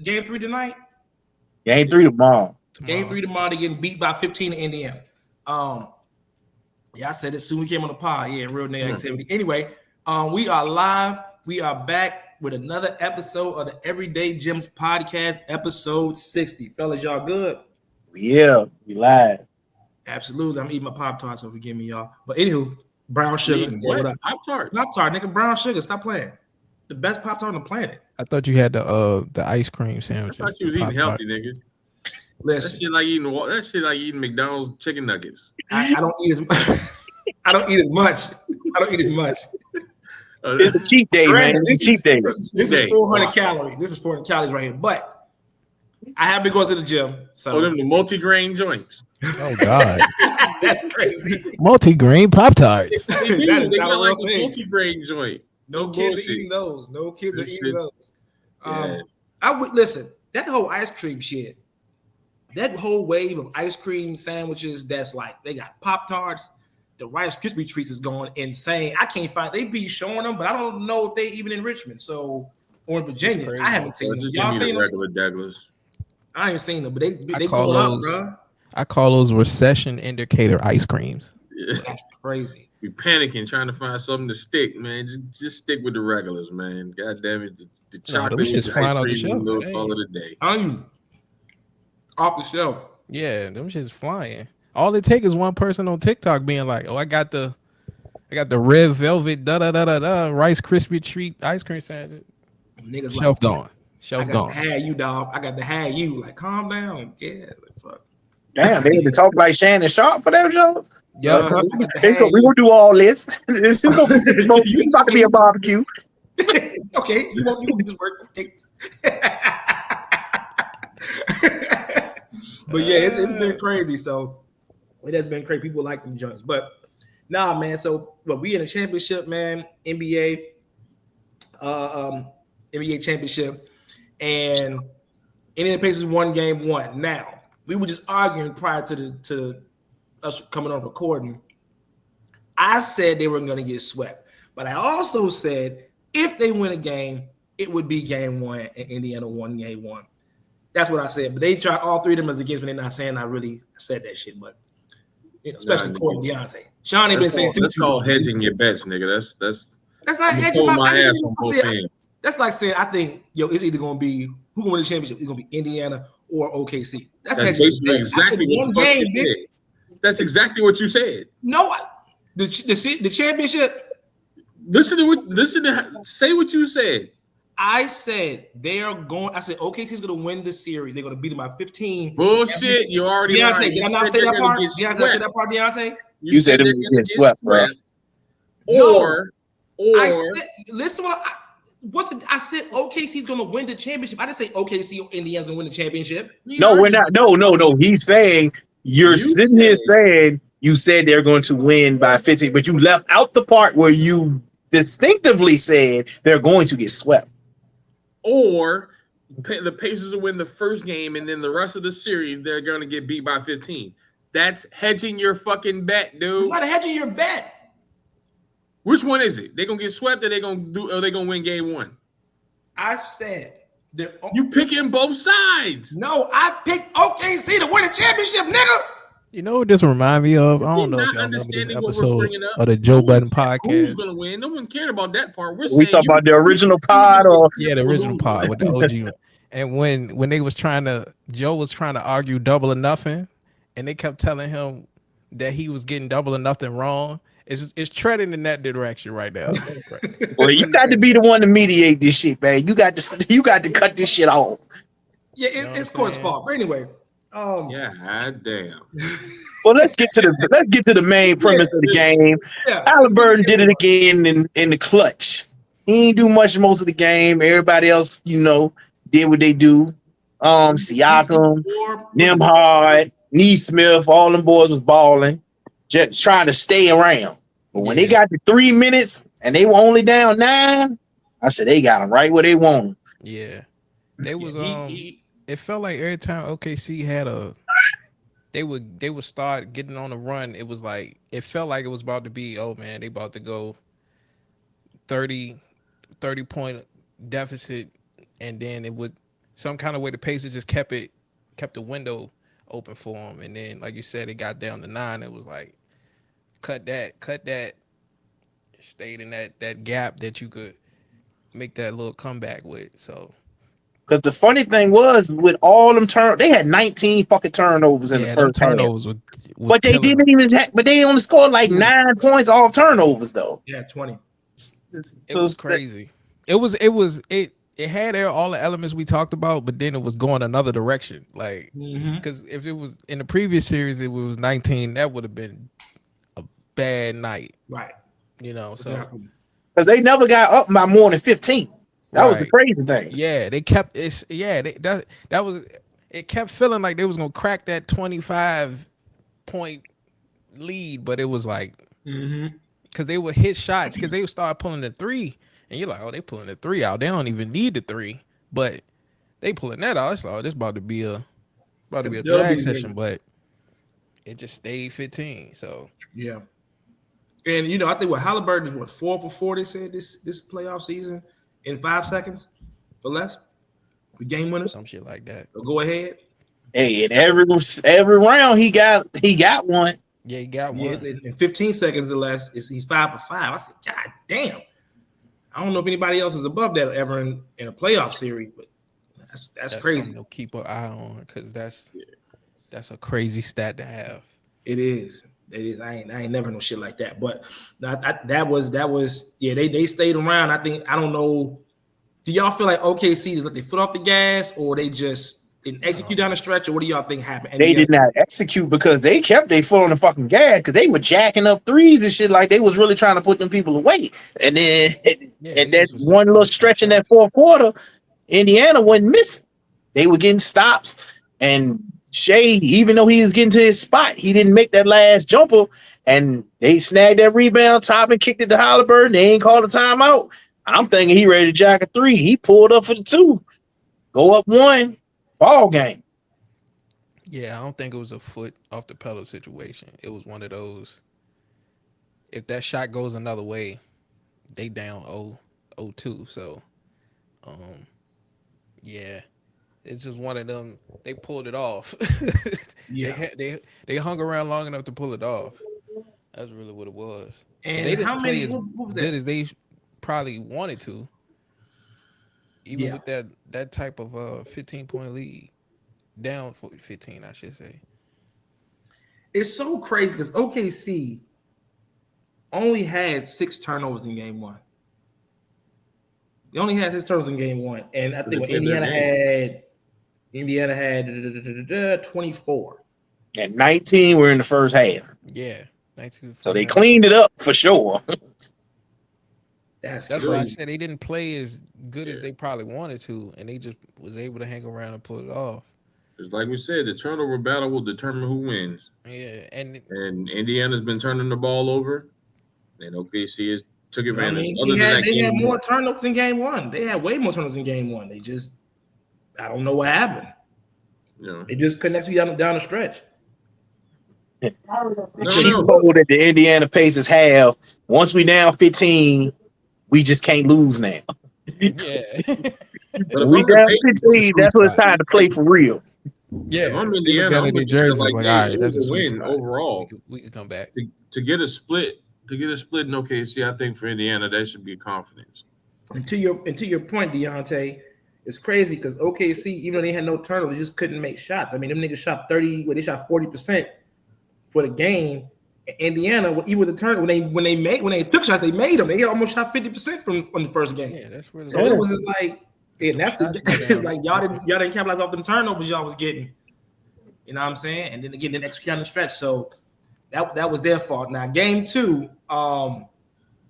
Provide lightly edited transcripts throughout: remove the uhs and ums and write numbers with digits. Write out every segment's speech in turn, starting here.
game 3 tonight? Game 3 tomorrow. Game 3 tomorrow. They getting beat by 15 in Indiana. Yeah, I said it soon. We came on the pod. Yeah, real nigga activity. Anyway, we are live. We are back with another episode of the Everyday Gems podcast, episode 60. Fellas, y'all good? Yeah, we live. Absolutely. I'm eating my Pop-Tart, so forgive me, y'all. But anywho, brown sugar. Yeah, what? Pop-Tart. Pop-Tart, nigga, brown sugar. Stop playing. The best Pop-Tart on the planet. I thought you had the ice cream sandwich. I thought you was eating healthy, nigga. Listen, that shit like eating McDonald's chicken nuggets. I don't eat as much. I don't eat as much. It's a cheat day, man. It's a cheat day. This is 400 calories. This is 400 calories right here. But I have been going to the gym. So them the multi-grain joints. Oh God, that's crazy. Multi-grain Pop-Tarts. They got like a multi-grain joint. No kids are eating those. No kids are eating those. I would listen. That whole ice cream shit. That whole wave of ice cream sandwiches that's like they got Pop-Tarts, the Rice Krispie treats is going insane. I can't find they be showing them, but I don't know if they even in Richmond. So or in Virginia. I haven't seen them. Y'all seen them? Regular Douglas. I ain't seen them, but they go up, bro. I call those recession indicator ice creams. Yeah. That's crazy. We panicking trying to find something to stick, man. Just stick with the regulars, man. God damn it. The chocolate is just flying off the shelf. All of the day. Off the shelf. Yeah, them shit's flying. All it takes is one person on TikTok being like, "Oh, I got the red velvet Rice Krispie treat ice cream sandwich." Niggas shelf like, gone. Shelf I got gone. to have you, dog. I got to have you. Like, calm down. Yeah, like, fuck. Damn, they had to talk like Shannon Sharp for them, Jones. Yeah, We gonna do all this. This is about to be a barbecue. Okay, you want this work? But yeah, it's been crazy. So it has been crazy. People like them joints, but nah, man. So we in a championship, man. NBA championship, and Indiana Pacers won game 1. Now we were just arguing prior to us coming on recording. I said they were going to get swept, but I also said if they win a game, it would be game 1, and Indiana won game 1. That's what I said. But they tried all three of them as against me. They're not saying I really said that shit, but especially Corey and Deontay. Sean ain't been saying that's called hedging your bets, nigga. That's not hedging my bets. That's like saying I think it's either gonna be who gonna win the championship. It's gonna be Indiana or OKC. That's hedging exactly what you said. That's exactly what you said. No, the championship. Listen to say what you said. I said they are going. I said OKC is going to win the series. They're going to beat them by 15. Bullshit! You already Deontay. Did I not say that part? Did I say that part, Deontay? You said it was getting swept, bro. Or I said, listen. I said OKC's going to win the championship. I didn't say OKC or Indiana's going to win the championship. No, we're not. No. He's saying you're sitting here saying you said they're going to win by 15, but you left out the part where you distinctively said they're going to get swept. Or the Pacers will win the first game, and then the rest of the series they're going to get beat by 15. That's hedging your fucking bet, dude. It's not hedging your bet. Which one is it? They gonna get swept, or they gonna win game 1? I said you picking both sides. No, I picked OKC to win the championship, nigga. You know what this remind me of? I don't know if y'all remember this episode of the Joe Budden podcast. Who's gonna win? No one cared about that part. We talk about the original pod, or the original pod with the OG. And when they was Joe was trying to argue double or nothing, and they kept telling him that he was getting double or nothing wrong. It's treading in that direction right now. Well, you got to be the one to mediate this shit, man. You got to cut this shit off. Yeah, it's Court's fault. But anyway. Yeah, damn. Well, let's get to the main premise of the game. Yeah. Halliburton did it again in the clutch. He didn't do much most of the game. Everybody else, did what they do. Siakam, Nembhard, Neesmith, all them boys was balling, just trying to stay around. But when they got to 3 minutes and they were only down 9, I said they got them right where they want them. Yeah, they was it felt like every time OKC had they would start getting on a run. It was like it felt like it was about to be, oh man, they about to go 30 point deficit, and then it would some kind of way the Pacers just kept the window open for them, and then like you said, it got down to 9. It was like cut that, stayed in that gap that you could make that little comeback with. So Because the funny thing was, with all them they had 19 fucking turnovers in the them first half. turnovers was But they killing didn't even. But they only scored like 9 points off turnovers though. Yeah, 20. it was crazy. It had all the elements we talked about, but then it was going another direction. Like, because if it was in the previous series, it was 19, that would have been a bad night. Right. You know, so Exactly. Because they never got up by more than 15. That was the crazy thing. Yeah, they kept it. Yeah, that was. It kept feeling like they was gonna crack that 25-point lead, but it was like because they would hit shots because they would start pulling the 3, and you're like, oh, they pulling the 3 out. They don't even need the 3, but they pulling that out. It's like, oh, this about to be a drag session, but it just stayed 15. So yeah. And you know, I think Halliburton is 4 for 4. They said this playoff season in 5 seconds or less. The game winners, some shit like that. So go ahead. Hey, in every round he got one. Yeah, he got one. Yes, in 15 seconds or less, he's 5 for 5. I said, God damn. I don't know if anybody else is above that ever in a playoff series, but that's crazy. To keep an eye on because that's a crazy stat to have. It is. I ain't never no shit like that. But that was yeah. They stayed around. I don't know. Do y'all feel like OKC just let their foot off the gas, or they just didn't execute down the stretch, or what do y'all think happened? They did not execute because they kept their foot on the fucking gas because they were jacking up threes and shit like they was really trying to put them people away. And then and that one little stretch in that fourth quarter, Indiana wasn't missing. They were getting stops, and Shea, even though he was getting to his spot, he didn't make that last jumper, and they snagged that rebound, top and kicked it to Halliburton. They ain't called a timeout. I'm thinking he ready to jack a 3. He pulled up for the 2, go up 1, ball game. Yeah, I don't think it was a foot off the pedal situation. It was one of those. If that shot goes another way, they down 0-2. So, yeah. It's just one of them. They pulled it off. Yeah, they hung around long enough to pull it off. That's really what it was. and they didn't how play many? as What was good that? as they probably wanted to. Even Yeah. with that type of 15-point lead, down 15, I should say. It's so crazy because OKC only had 6 turnovers in game 1. They only had 6 turnovers in game 1, and I think Indiana had 24. And 19 were in the first half. Yeah, 19. So they cleaned it up for sure. That's why I crazy. said they didn't play as good as they probably wanted to, and they just was able to hang around and pull it off. Just like we said, the turnover battle will determine who wins. Yeah, and Indiana's been turning the ball over, and OKC has took advantage. They had more turnovers in game 1. They had way more turnovers in game 1. They just, I don't know what happened. Yeah. They just couldn't execute down the stretch. The cheat code that the Indiana Pacers have, once we down 15, we just can't lose now. Yeah. We down 15, that's what it's time to play for real. Yeah. If I'm Indiana, I'm New Jersey. Like, all right, that's a win overall. We can come back. To get a split in OKC, I think for Indiana, that should be confidence. And to your point, Deontay, it's crazy because OKC, even though they had no turnovers, they just couldn't make shots. I mean, them niggas shot 30, they shot 40% for the game. Indiana, even with the turn, when they took shots, they made them. They almost shot 50% from the first game. Yeah, that's really. So it was just like, yeah, that's the like y'all didn't capitalize off them turnovers y'all was getting. You know what I'm saying? And then again, then execute on the stretch. So that was their fault. Now game 2,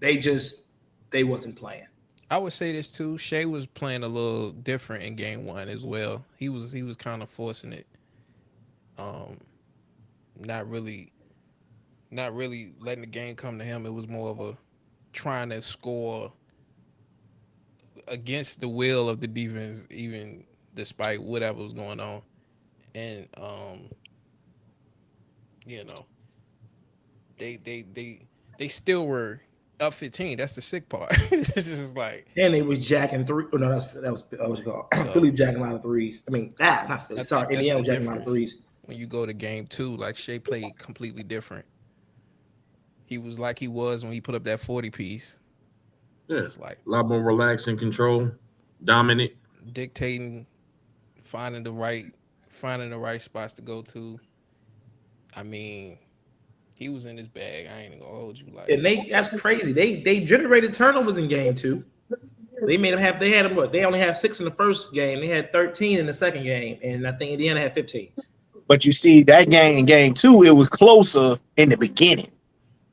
they wasn't playing. I would say this too. Shea was playing a little different in game 1 as well. He was kind of forcing it. Not really letting the game come to him. It was more of a trying to score against the will of the defense, even despite whatever was going on. And you know, they still were up 15. That's the sick part. It's just like And they was jacking three. Oh, no, that was what you call So- Philly jacking a lot of threes. I mean, not Philly. I Sorry, think that's Indiana the jacking a lot of difference. threes. when you go to game 2, like Shea played completely different. He was like he was when he put up that 40 piece. Yeah, It's like a lot more relaxed and control, dominant. dictating, finding the right spots to go to. I mean, he was in his bag. I ain't gonna hold you like. And that's crazy. They generated turnovers in game 2. They made them have. They had them. What? They only had 6 in the first game. They had 13 in the second game, and I think Indiana had 15. But you see that game 2, it was closer in the beginning.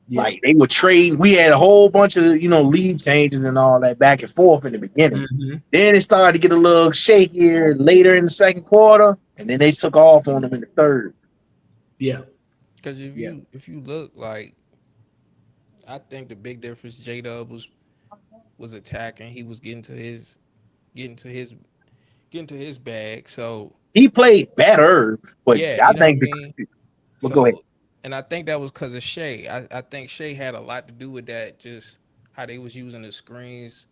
Yeah. Like they were trading. We had a whole bunch of lead changes and all that back and forth in the beginning. Mhm. Then it started to get a little shakier later in the second quarter, and then they took off on them in the third. Yeah. Because if you look like, I think the big difference J Dub was attacking. He was getting to his bag. So He played better, but yeah, I you know think. what I mean? Well, go ahead. And I think that was because of Shea. I think Shea had a lot to do with that. Just how they was using the screens,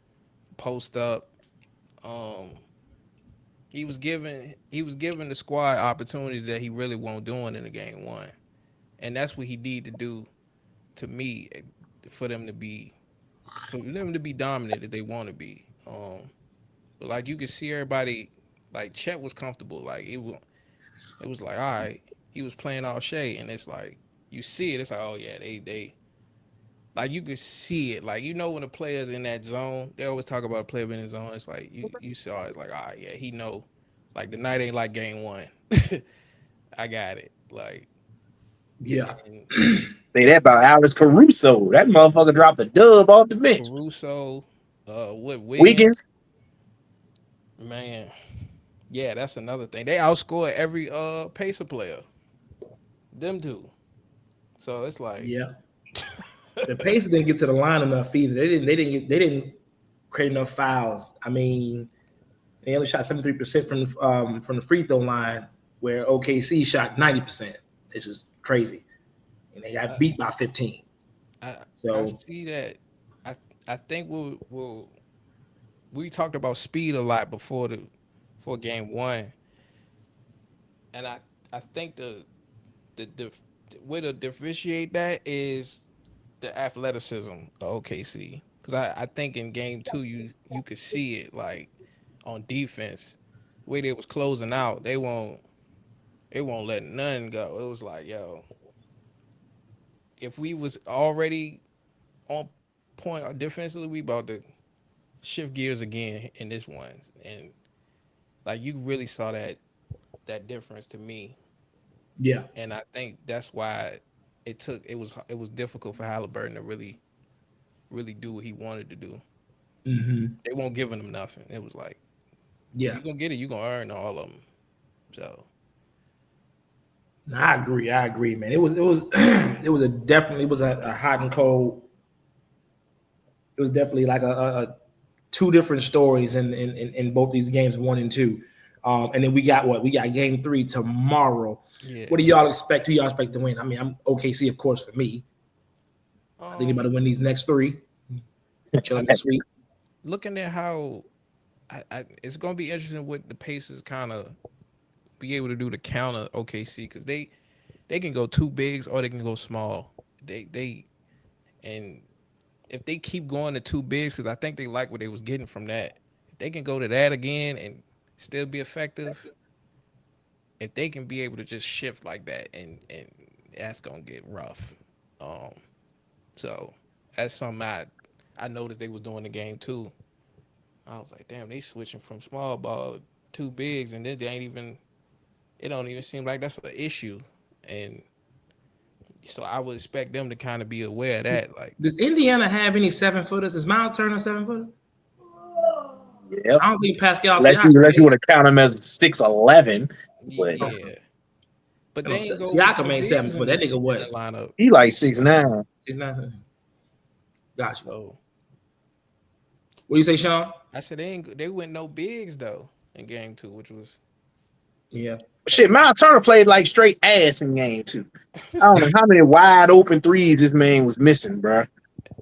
post up. He was giving the squad opportunities that he really won't doing in the game 1, and that's what he need to do, to me, for them to be dominant if they want to be. But like you could see everybody, like Chet was comfortable. Like it was like, all right, he was playing all Shea, and it's like you see it. It's like, oh yeah, they like you could see it. Like when a player's in that zone, they always talk about a player being in the zone. It's like you saw it. Like, all right, yeah, he know. Like the night ain't like game 1. I got it. Like Yeah. and Say that about Alex Caruso. That motherfucker dropped a dub off the bench. Caruso, what Wiggins. Man, yeah, that's another thing. They outscored every Pacer player. Them two. So it's like Yeah. The Pacers didn't get to the line enough either. They didn't create enough fouls. I mean, they only shot 73% from the free throw line, where OKC shot 90%. It's just crazy, and they got beat by 15. I So see that. I think we talked about speed a lot before game 1, and I think the way to differentiate that is the athleticism of OKC, because I think in game 2 you could see it, like on defense, the way they was closing out, they won't let none go. It was like, yo, if we was already on point defensively, we about to shift gears again in this one. And like you really saw that difference to me. yeah, And I think that's why it was difficult for Halliburton to really do what he wanted to do. They won't give him nothing. It was like, yeah. if you're gonna get it, you're gonna earn all of them. So No, I agree, man. It was it was a hot and cold. It was definitely like a two different stories in both these games, 1 and 2. And then we got game 3 tomorrow. yeah. What do y'all expect? Who y'all expect to win? I mean, I'm OKC, of course, for me. I think about to win these next 3. Chilling this week. Looking at how it's gonna be interesting what the Pacers kind of be able to do to counter OKC, because they can go 2 bigs or they can go small. And if they keep going to 2 bigs, because I think they like what they was getting from that. If they can go to that again and still be effective, if they can be able to just shift like that, and that's gonna get rough. So that's something I noticed they was doing the game 2. I was like, damn, they switching from small ball to 2 bigs, and then it don't even seem like that's an issue. And so I would expect them to kind of be aware of that. Like, Does Indiana have any 7-footers? Is Miles Turner 7-footer? Yep. I don't think Pascal. Unless you want to count him as 6'11", but yeah. But they ain't go Siakam with ain't bigs 7 foot. That nigga in what? the lineup. he like 6'9". He's not. Gotcha. So What do you say, Sean? I said they went no bigs though in game 2, which was Yeah. Shit, Miles Turner played like straight ass in game 2. I don't know how many wide open threes this man was missing, bro.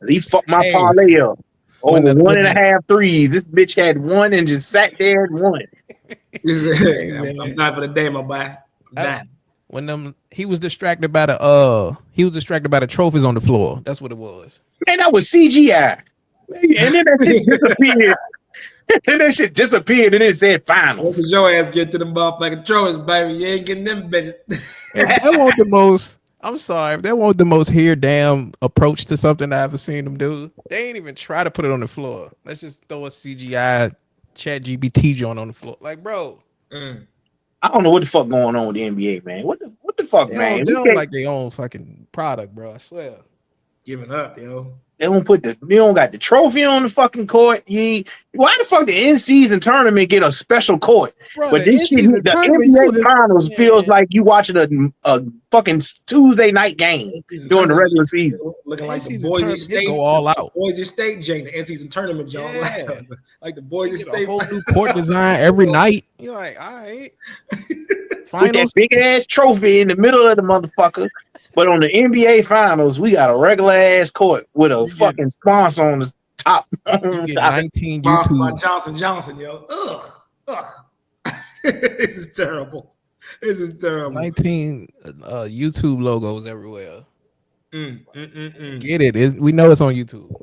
He fucked my Hey, parlay up when over the- one when and a half threes. This bitch had one and just sat there and won. Hey, I'm man. done for the day, my boy. I'm done. when he was distracted by the trophies on the floor. That's what it was. Man, that was CGI. And then that shit disappeared. And that shit disappeared and it said This finals. is your ass get to the motherfucking trophies, baby. You ain't getting them bitches. If that wasn't the most, I'm sorry, if that wasn't the most here damn approach to something I ever seen them do, they ain't even try to put it on the floor. Let's just throw a CGI chat GBT joint on the floor. Like, bro, Mm. I don't know what the fuck going on with the NBA, man. What the fuck, they man? don't, they don't like their own fucking product, bro. I swear. Giving up, yo. They don't got the trophy on the fucking court. Why the fuck the in-season tournament get a special court? Bro, But the this shit, in-season the tournament, you NBA was- finals man. feels like you watching a fucking Tuesday night game In-season during the tournament regular season. looking like the In-season Boise tournament, State. just go all out. Boise State, Jane, the in-season tournament, John. Yeah. Like the They Boise get a State. whole new court design every night. You're like, all right. With that Finals. big ass trophy in the middle of the motherfucker. But on the NBA finals, we got a regular ass court with a You get- fucking sponsor on the top. You get 19 Sponsored by YouTube. Johnson, yo. Ugh. This is terrible. This is terrible. 19 YouTube logos everywhere. Mm. Get it. We know it's on YouTube.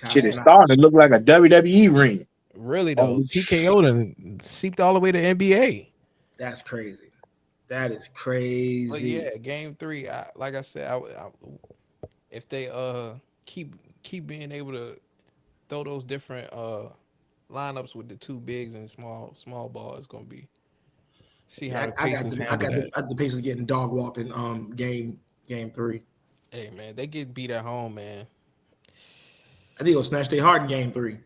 Shit is starting to look like a WWE ring. Really though, Oh, TKO done seeped all the way to NBA. That's crazy. That is But crazy. yeah, game 3. Like I said, if they keep being able to throw those different lineups with the two bigs and small ball, it's gonna be see how the Pacers handle that. The Pacers getting dog walked in game 3. Hey man, they get beat at home, man. I think it'll snatch their heart in game 3.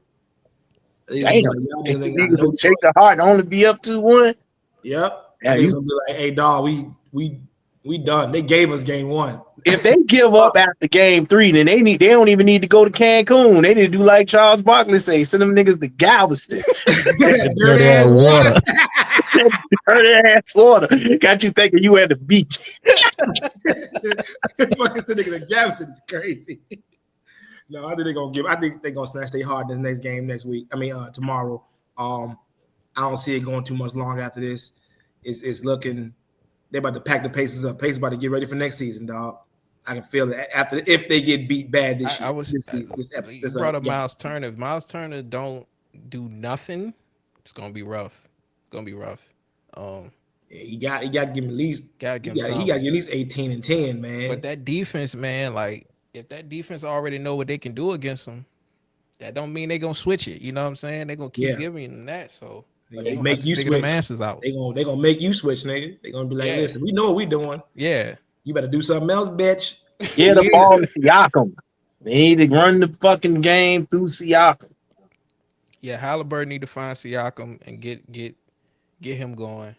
Damn. Y'all niggas ain't got no Take the heart and only be up 2-1. Yep. Yeah, I think it's gonna be like, hey dog, we done. They gave us game 1. If they give up after game 3, then they don't even need to go to Cancun. They need to do like Charles Barkley say, send them niggas to Galveston. Dirty ass water. Dirty ass water. Got you thinking you at the beach. Fucking sitting in the Galveston is crazy. No, I think they're gonna snatch their heart this next game next week. Tomorrow. I don't see it going too much long after this. It's looking they're about to pack the Pacers up. Pacers about to get ready for next season, dog. I can feel it if they get beat bad this year. You brought up Miles Turner. If Miles Turner don't do nothing, it's gonna be rough. It's gonna be rough. He got to give him at least. He got to give at least 18 and 10, man. But that defense, man, like if that defense already know what they can do against them, that don't mean they gonna switch it. You know what I'm saying? They gonna keep giving them that. So they make you switch. Answers out. They gonna make you switch, nigga. They gonna be like, listen, we know what we doing. Yeah. You better do something else, bitch. Get the ball to Siakam. They need to run the fucking game through Siakam. Yeah, Halliburton need to find Siakam and get him going.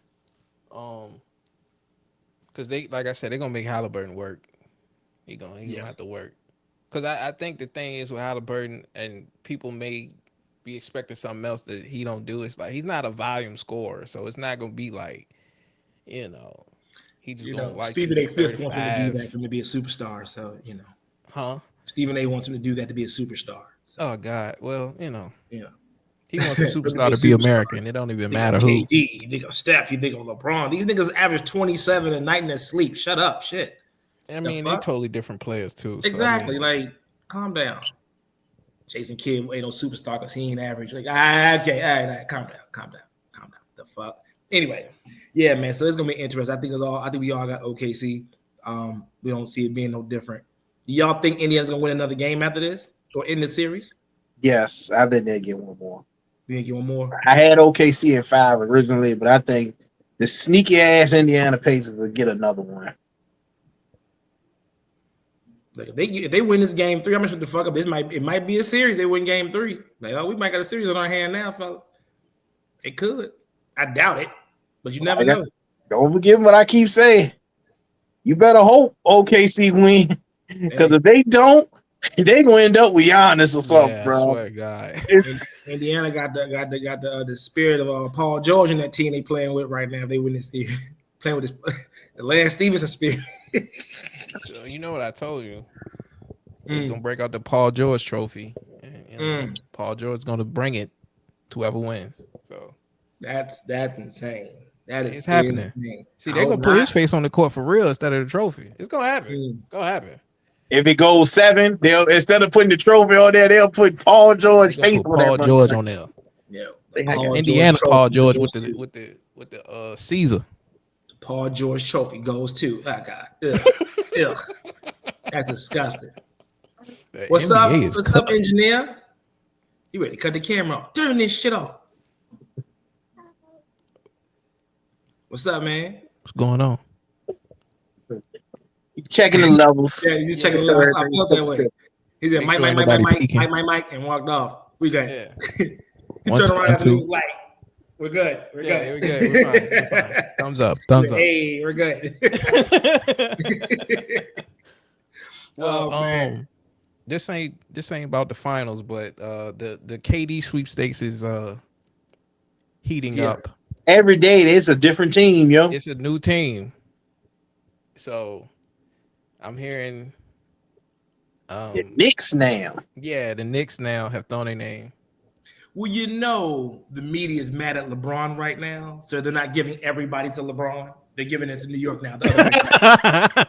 Because they, like I said, they're gonna make Halliburton work. He gonna have to work. Because I think the thing is with Halliburton, and people may be expecting something else that he don't do. It's like he's not a volume scorer, so it's not gonna be like, he just gonna like Stephen A. Smith wants him to do that for him to be a superstar. So Stephen A. wants him to do that to be a superstar. So, oh God, well he wants a to superstar to be American. It don't even matter who. KD, you think of Steph, you think of LeBron. These niggas average 27 a night in their sleep. Shut up, shit. I mean, they're totally different players too. Exactly. So, like, calm down. Jason Kidd ain't no superstar because he ain't average. Like, okay, all right, calm down. The fuck. Anyway, yeah, man. So it's gonna be interesting. I think we all got OKC. We don't see it being no different. Do y'all think Indiana's gonna win another game after this or in the series? Yes, I think they'll get one more. You think get one more? I had OKC in 5 originally, but I think the sneaky ass Indiana Pacers will get another one. Like if they win this game 3, I'm gonna shut the fuck up. It might be a series. They win game 3. Like, oh, we might got a series on our hand now, fella. It could. I doubt it, but you never know. Don't forget what I keep saying. You better hope OKC win, because if they don't, they gonna end up with Giannis or something, bro. I swear to God. Indiana got the spirit of Paul George in that team they playing with right now. If they win this series, playing with the Lance Stevenson spirit. So, you know what I told you? They're gonna break out the Paul George trophy. And, Mm. Paul George is gonna bring it to whoever wins. So That's insane. That is it's happening. insane. See, they're gonna put his face on the court for real instead of the trophy. It's gonna happen. It's gonna happen. If it goes 7, they'll instead of putting the trophy on there, they'll put Paul George They're face gonna put on Paul George on there. Yeah, Indiana Paul George with goes the Caesar. Paul George trophy goes to. Oh God, ugh. Ugh. That's disgusting. The What's NBA up? is What's up, cooked. engineer? You ready to cut the camera off? Turn this shit off. What's up, man? What's going on? checking the levels. Yeah, you checking the levels. I felt that way. He said, Make Mike, sure Mike, ain't Mike, nobody Mike, peeking. Mike, Mike, Mike, and walked off. We good. Yeah. He One, turned two, around one, after he two. was like, we're good. We're Yeah, good. we're good. We're fine. We're fine. Thumbs up. Thumbs up. Hey, we're good. Well, Oh, man. this ain't about the finals, but the KD sweepstakes is heating Yeah. up. Every day it's a different team, yo. It's a new team, so I'm hearing. The Knicks now. Yeah, the Knicks now have thrown their name. Well, you know, the media is mad at LeBron right now, so they're not giving everybody to LeBron. They're giving it to New York now. The other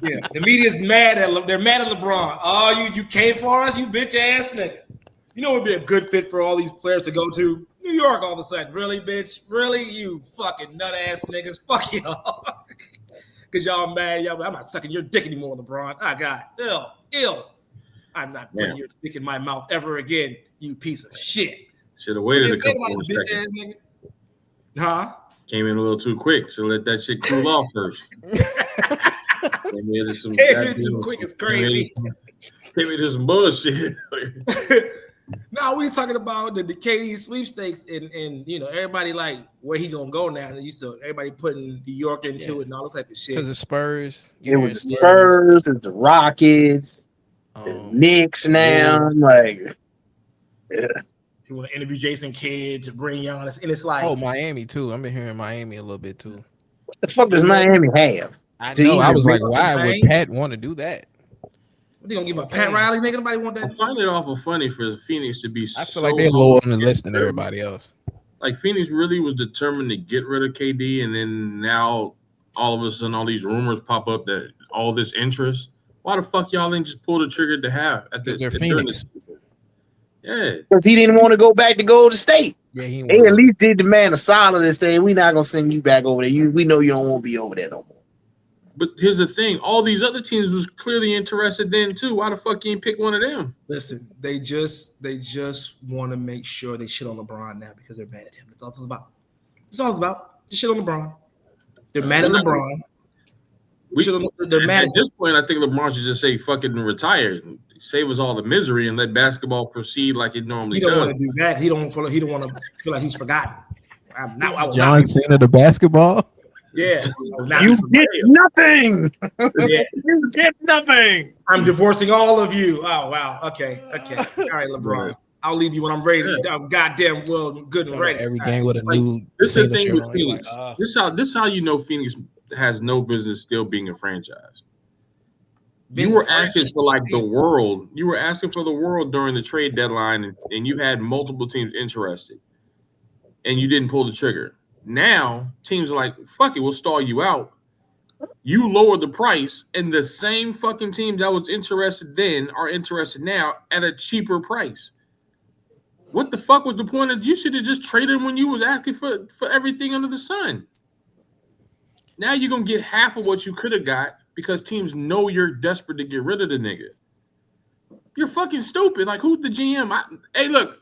yeah, the media's mad at they're mad at LeBron. Oh, you came for us, you bitch ass nigga. You know, it would be a good fit for all these players to go to New York all of a sudden. Really, bitch? Really, you fucking nut ass niggas? Fuck y'all. Because y'all mad. Y'all, I'm not sucking your dick anymore, LeBron. I got ill. I'm not putting your dick in my mouth ever again, you piece of shit. Should have waited a Just say couple about more this bitch seconds. ass nigga. Huh? Came in a little too quick. Should have let that shit cool off first. Came in some Came in too quick, it's crazy. Came into some bullshit. Now we talking about the KD sweepstakes and you know everybody like where he gonna go now. And you saw everybody putting New York into it and all this type of shit. Because the Spurs. It was the Spurs, it's the Rockets, Oh. the Knicks now. Like, You want to interview Jason Kidd to bring Giannis, and it's like, Oh, Miami too. I've been hearing Miami a little bit too. what the fuck does Miami have? I To know. even I was like, bring why up would the Pat want to do that? what they gonna give a Pat Riley? Nigga, nobody want I that. find it awful funny for Phoenix to be I so feel like they're lower on the humble. list than everybody else. Like Phoenix really was determined to get rid of KD, and then now all of a sudden all these rumors pop up that all this interest. Why the fuck y'all didn't just pull the trigger to have at Because the they're during Phoenix. Yeah, Because he didn't want to go back to Golden State. Yeah, he They at least did the man a solid and said, we're not going to send you back over there. We know you don't want to be over there no more. but here's the thing: all these other teams was clearly interested then too. Why the fuck you ain't pick one of them? Listen, they just want to make sure they shit on LeBron now because they're mad at him. That's all it's about. That's all it's about. Just shit on LeBron. They're mad at LeBron. They're mad At this point, I think LeBron should just say "fucking retire," save us all the misery, and let basketball proceed like it normally He don't does. want to do that. He don't want to feel like he's forgotten. I will John not be Cena the basketball. Yeah. You get nothing. Yeah. You get nothing. I'm divorcing all of you. Oh, wow. Okay. All right, LeBron. I'll leave you when I'm ready. I'm goddamn well good and ready. Every game with a Like, new. This is the Cena thing shirt with on. You're Phoenix. like, This how you know Phoenix has no business still being a franchise. Being You were a franchise. asking for like the world. You were asking for the world during the trade deadline, and you had multiple teams interested, and you didn't pull the trigger. Now teams are like, "Fuck it, we'll stall you out." You lower the price, and the same fucking team that was interested then are interested now at a cheaper price. What the fuck was the point of? You should have just traded when you was asking for everything under the sun. Now you're gonna get half of what you could have got because teams know you're desperate to get rid of the nigga. You're fucking stupid. Like, who's the GM?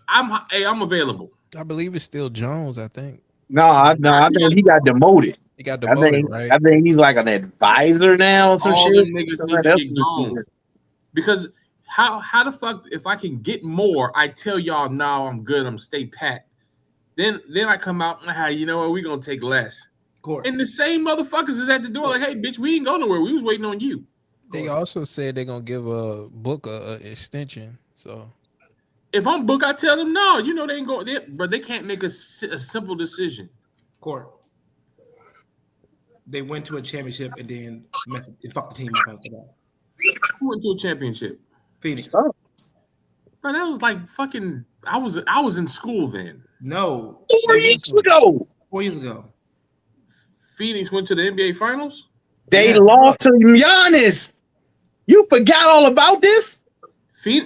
I'm available. I believe it's still Jones. I think No, I think he got demoted. he got demoted, right? I think he's like an advisor now or some All shit. them niggas Somebody need to else get is gone. doing it. Because how the fuck if I can get more, I tell y'all now I'm good, I'm stay pat. Then I come out, you know what, we gonna take less. Court. And the same motherfuckers is at the door like, hey bitch, we didn't go nowhere. We was waiting on you. They also said they're gonna give a book a extension. So If I'm Book, I tell them no. You know they ain't going, but they can't make a simple decision. Court. They went to a championship and then fucked the team up after that. Who went to a championship? Phoenix. Bro, that was like fucking. I was in school then. No. 4 years ago. 4 years ago. Phoenix went to the NBA Finals. They Yes. lost to Giannis. You forgot all about this?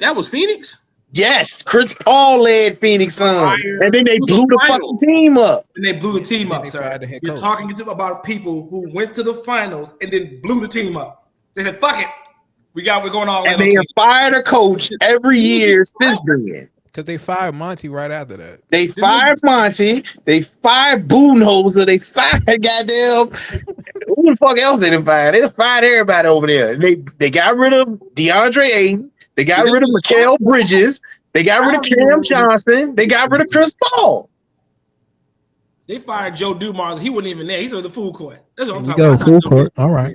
That was Phoenix. Yes, Chris Paul led Phoenix on, and then they blew the fucking team up. And they blew the team Then up, they sir. fired the head You're coach. talking about people who went to the finals and then blew the team up. They said, "Fuck it, we're going all in." And they have fired a coach every year since then. Because they fired Monty right after that. They fired Monty. They fired Budenholzer. They fired goddamn. Who the fuck else they didn't fire? They done fired everybody over there. They got rid of DeAndre Ayton. They got rid of Mikal Bridges. They got rid of Cam Johnson. They got rid of Chris Paul. They fired Joe Dumars. He wasn't even there. He's on the food court. That's what I'm We talking go about. full court. All right.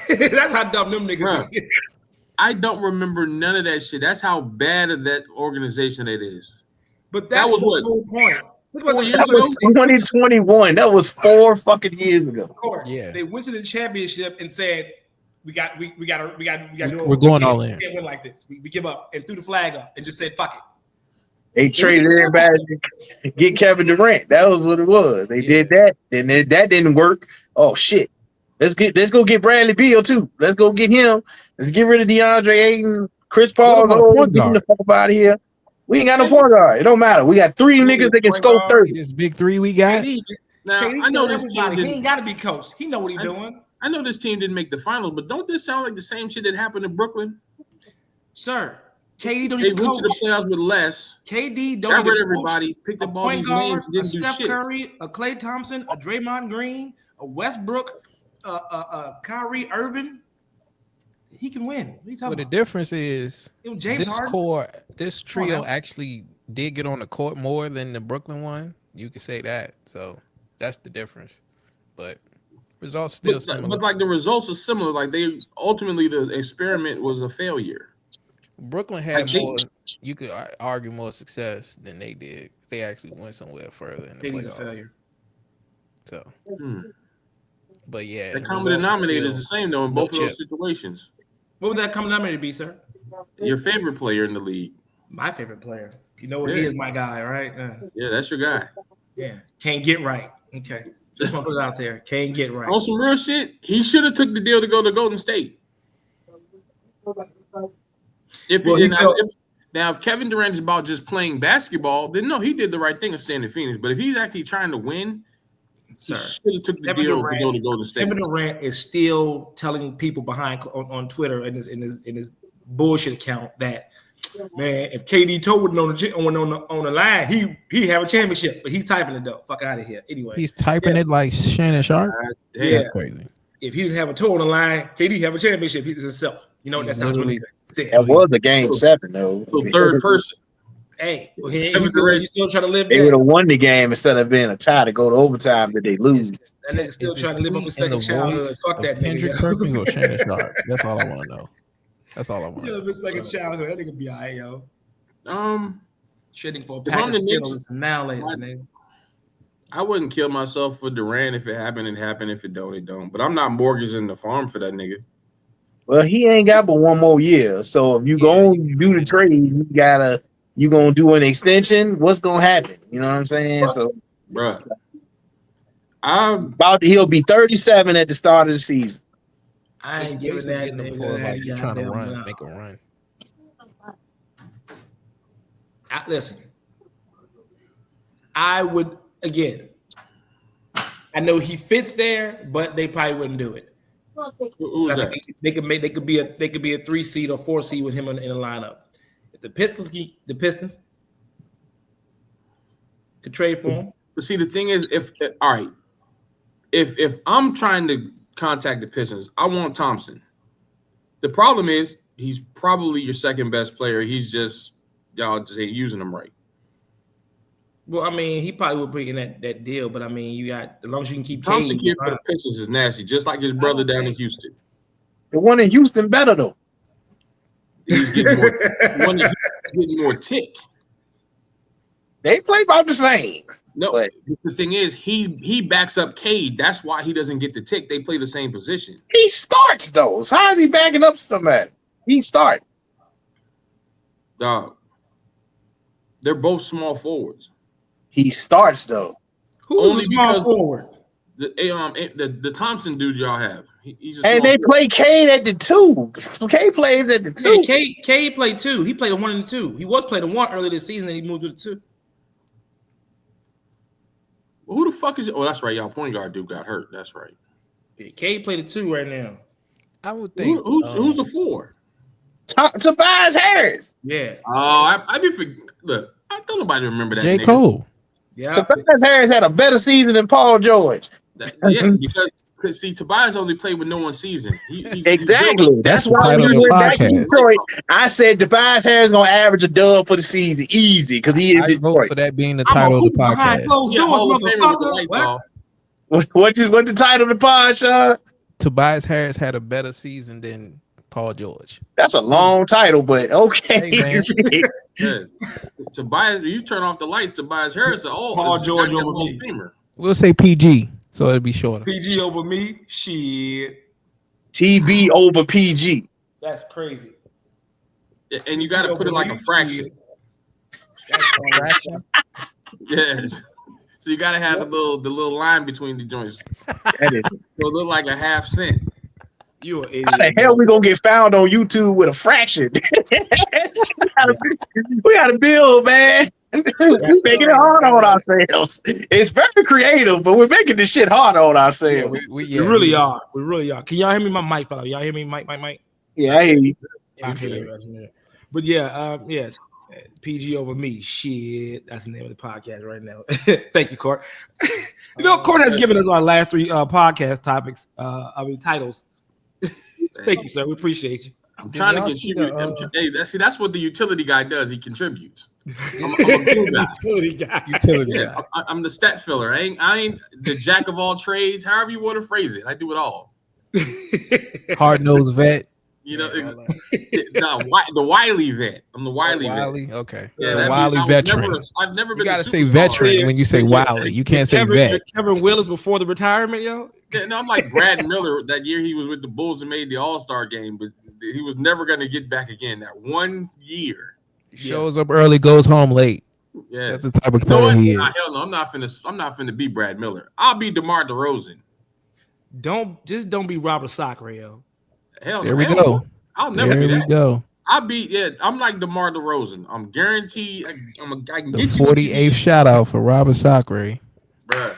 That's how dumb them niggas Bruh. is. I don't remember none of that shit. That's how bad of that organization it is. But that's was the what? whole point. Look what 4 the years That ago? was 2021. That was 4 fucking years ago. court. Yeah. They went to the championship and said, "We got to do it. We're going We all can't- in. We can't win like this. We give up and threw the flag up and just said, fuck it." They traded everybody to get Kevin Durant. That was what it was. They did that, and then that didn't work. Oh shit. Let's go get Bradley Beal too. Let's go get him. Let's get rid of DeAndre Ayton. Chris Paul. What about a point Get him the guard? fuck out of here. We ain't got no point guard. It don't matter. We got 3 niggas that can score 30. This big three we got. Now, KD I know tell this team everybody, he didn't. ain't got to be coached. He know what he's doing. I know this team didn't make the finals, but don't this sound like the same shit that happened in Brooklyn? Sir, KD don't They need to went to coach. the playoffs with less. KD Got don't need rid to of everybody. Picked coach. up A all point these guard, names. a Didn't do Steph shit. Curry, a Klay Thompson, a Draymond Green, a Westbrook, a Kyrie Irving. He can win. What are you Well, talking the about? difference is James Harden. this Come on trio now. actually did get on the court more than the Brooklyn one. You could say that. So that's the difference. But results still similar. But like the results are similar. Like they ultimately the experiment was a failure. Brooklyn had Like they- more. You could argue more success than they did. They actually went somewhere further in the KD's a playoffs. failure. So, Hmm. but yeah, The the common results are denominator is the still same though in no both of those chip. situations. What would that common denominator be, sir? Your favorite player in the league. My favorite player. You know what Yeah. he is, my guy, right? Yeah, that's your guy. Yeah. Can't get right. Okay. Just want to put it out there. Can't get right. On some real shit, he should have took the deal to go to Golden State. If Kevin Durant is about just playing basketball, then no, he did the right thing of staying in Phoenix. But if he's actually trying to win, Sir. he should have took the Kevin deal Durant- to go to Golden State. Kevin Durant is still telling people behind on Twitter and his bullshit account that, man, if KD Toe wasn't on the line, he have a championship. But he's typing it though. Fuck out of here. Anyway, He's typing it like Shannon Sharp. Damn. Yeah. That's crazy. if he didn't have a toe on the line, KD have a championship. He himself. You know, that He's sounds really literally- good. That was a game 7 though. So third person. Hey, well, Kevin he's Durant- still trying to live They would there. have won the game instead of being a tie to go to overtime that they lose. That nigga still Is trying to live up his in the second childhood. voice Fuck of that Kendrick nigga. Perkins or Shannon Sharp. That's all I want to know. That's all I want. Live his second childhood. That nigga be all right, yo. Shitting for a If pack I'm of the Skittles Knicks, now, ladies nigga. I wouldn't kill myself for Durant. If it happened, it happened. If it don't, it don't. But I'm not mortgaging the farm for that nigga. Well, he ain't got but one more year. So if you gonna do the trade, you gonna do an extension. What's gonna happen? You know what I'm saying? So Bruh. he'll be 37 at the start of the season. I ain't You giving basically that getting them nigga for that like you trying to goddamn run, amount. make a run. Listen, I would again. I know he fits there, but they probably wouldn't do it. Who's I that? think they could be a 3 seed or 4 seed with him in the lineup. If the Pistons could trade for him. But see, the thing is, if I'm trying to contact the Pistons, I want Thompson. The problem is he's probably your second best player. He's just y'all just ain't using him right. Well, I mean, he probably would put in that deal, but I mean, you got as long as you can keep Thompson Cade. here for the Pistons is nasty, just like his brother down in Houston. The one in Houston better though. He's getting more tick. They play about the same. No, But- the thing is, he backs up Cade. That's why he doesn't get the tick. They play the same position. He starts those. How is he backing up somebody? He start. Dog. They're both small forwards. He starts though. Who's Only a small because- forward? The Thompson dude y'all have. He's a And small they forward. play Cade at the 2. Cade plays at the 2. Yeah, Cade played 2. He played a 1 and a 2. He was playing a 1 earlier this season, and he moved to the 2. Well, who the fuck is? Oh, that's right. Y'all point guard dude got hurt. That's right. Yeah, Cade played a 2 right now. I would think Who's the 4? Tobias Harris. Yeah, Oh, I be look. I don't nobody remember that. J. nigga. Cole. yeah. Tobias Harris had a better season than Paul George. Yeah, because see, Tobias only played with no one season. He's Exactly. That's That's the why title we of the went back to podcast. Detroit. I said Tobias Harris gonna average a dub for the season, easy, because he is I vote Detroit. for that being the I'm title a of the hoop behind podcast. closed Yeah, doors, Hall of Famer with the motherfucker. lights What? off. What's the title of the pod, Sean? Tobias Harris had a better season than Paul George. That's a long title, but okay. Hey, man. Yeah. Tobias, you turn off the lights. Tobias Harris, Paul is George goddamn over Hall me. of Famer. We'll say PG, so it'll be shorter. PG over me? Shit. TB over PG. That's crazy. Yeah, and you got to put it like a fraction. That's Fraction? Yes. So you got to have the little line between the joints. That is. So it look like a half cent. You an idiot. How the hell we gonna get found on YouTube with a fraction? we gotta build, man. We're making it hard on ourselves. It's very creative, but we're making this shit hard on Yeah, ourselves. We really are. We really are. Can y'all hear me? My mic fell out. Y'all hear me? Mic. Yeah, I hear you. Okay. But yeah, PG over me. Shit. That's the name of the podcast right now. Thank you, Court. Court has given us our last 3 podcast topics. Titles. Thank you, sir. We appreciate you. I'm Did trying to y'all see contribute. That's what the utility guy does. He contributes. I'm a glue guy. Utility guy. Utility Yeah, guy. I'm the stat filler. I ain't the jack of all trades. However you want to phrase it, I do it all. Hard nosed vet. You know, Yeah, all that. the Wiley vet. I'm the Wiley vet. Wiley. Okay. Yeah, The that Wiley means I was veteran. I've never You been. gotta a say superstar. veteran when you say Wiley. You can't say vet. Kevin Willis before the retirement, yo. Yeah, no, I'm like Brad Miller. That year he was with the Bulls and made the All-Star game, but he was never going to get back again. That 1 year. Shows up early, goes home late. Yeah. That's the type of You know what? player he is. Nah, hell no, I'm not finna be Brad Miller. I'll be DeMar DeRozan. Don't be Robert Sacre, yo. Hell, There we hell go. no. I'll never There be we that. go. I'm like DeMar DeRozan. I'm guaranteed. I can The get you 48th shout out for Robert Sacre. bruh.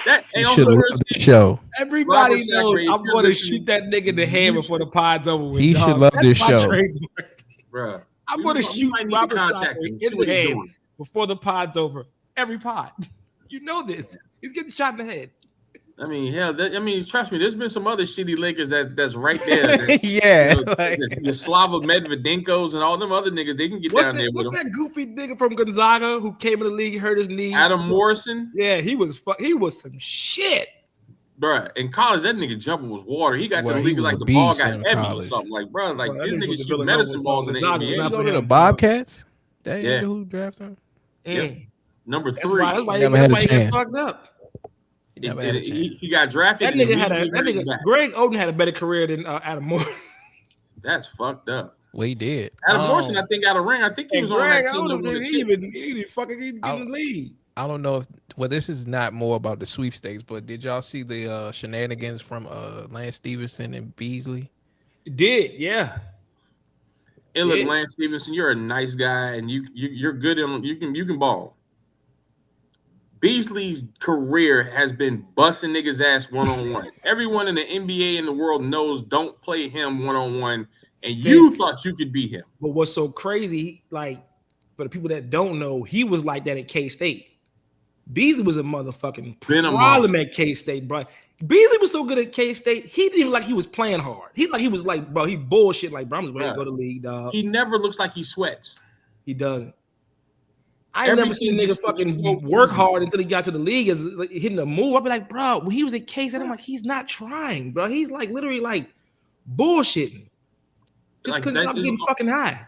That He hey, should also, love the show. Everybody Robert knows Sacre, I'm if you're going to listening, shoot that nigga in the hand you before the pod's over with. He dog. should love That's this my show. trademark. bruh. I'm You going to might- shoot you might need to Robert contact Sacre him, see in the what he's head doing. before the pod's over. Every pod. You know this. He's getting shot in the head. I mean, hell, trust me. There's been some other shitty Lakers that's right there. That, Yeah. you know, the Slava Medvedenkos and all them other niggas, they can get down there with What's them. that goofy nigga from Gonzaga who came in the league, hurt his knee? Adam Morrison, Yeah, he was some shit. bruh. In college, that nigga jumping was water. He got Well, to the he league was like a the ball beast got in heavy or college. something. Like, bruh, like Well, that this nigga nigga was shoot Villanova medicine or balls in the something. Did Gonzaga he was NBA. not go for to the him, Bobcats? That Yeah. nigga who drafted him? Yep. Number That's 3. why he Never had a that's why he chance. got fucked up. He never had a chance. He got drafted. That and nigga had immediately hurt his back. Greg Oden had a better career than Adam Morrison. That's fucked up. Well, he did. Adam Morrison, I think, got a ring. I think he was on that team that won the he chip. didn't fucking get in I'll- the league. I don't know if this is not more about the sweepstakes, but did y'all see the shenanigans from Lance Stevenson and Beasley? It did, yeah. And look, Yeah. Lance Stevenson, you're a nice guy, and you're good. You can ball. Beasley's career has been busting niggas' ass 1-on-1. Everyone in the NBA in the world knows don't play him 1-on-1, and you thought you could beat him. But what's so crazy, like for the people that don't know, he was like that at K-State. Beasley was a motherfucking Been a problem monster. at K-State, bro. Beasley was so good at K-State, he didn't even like he was playing hard. He was like, bro, he bullshit like, bro, I'm just ready to go to the league, dog. He never looks like he sweats. He doesn't. I ain't never seen a Everything nigga just looks fucking so work easy. hard until he got to the league as like, hitting a move. I'd be like, bro, when he was at K-State, I'm like, he's not trying, bro. He's like literally like bullshitting. Just Like, because that I'm is- getting fucking high.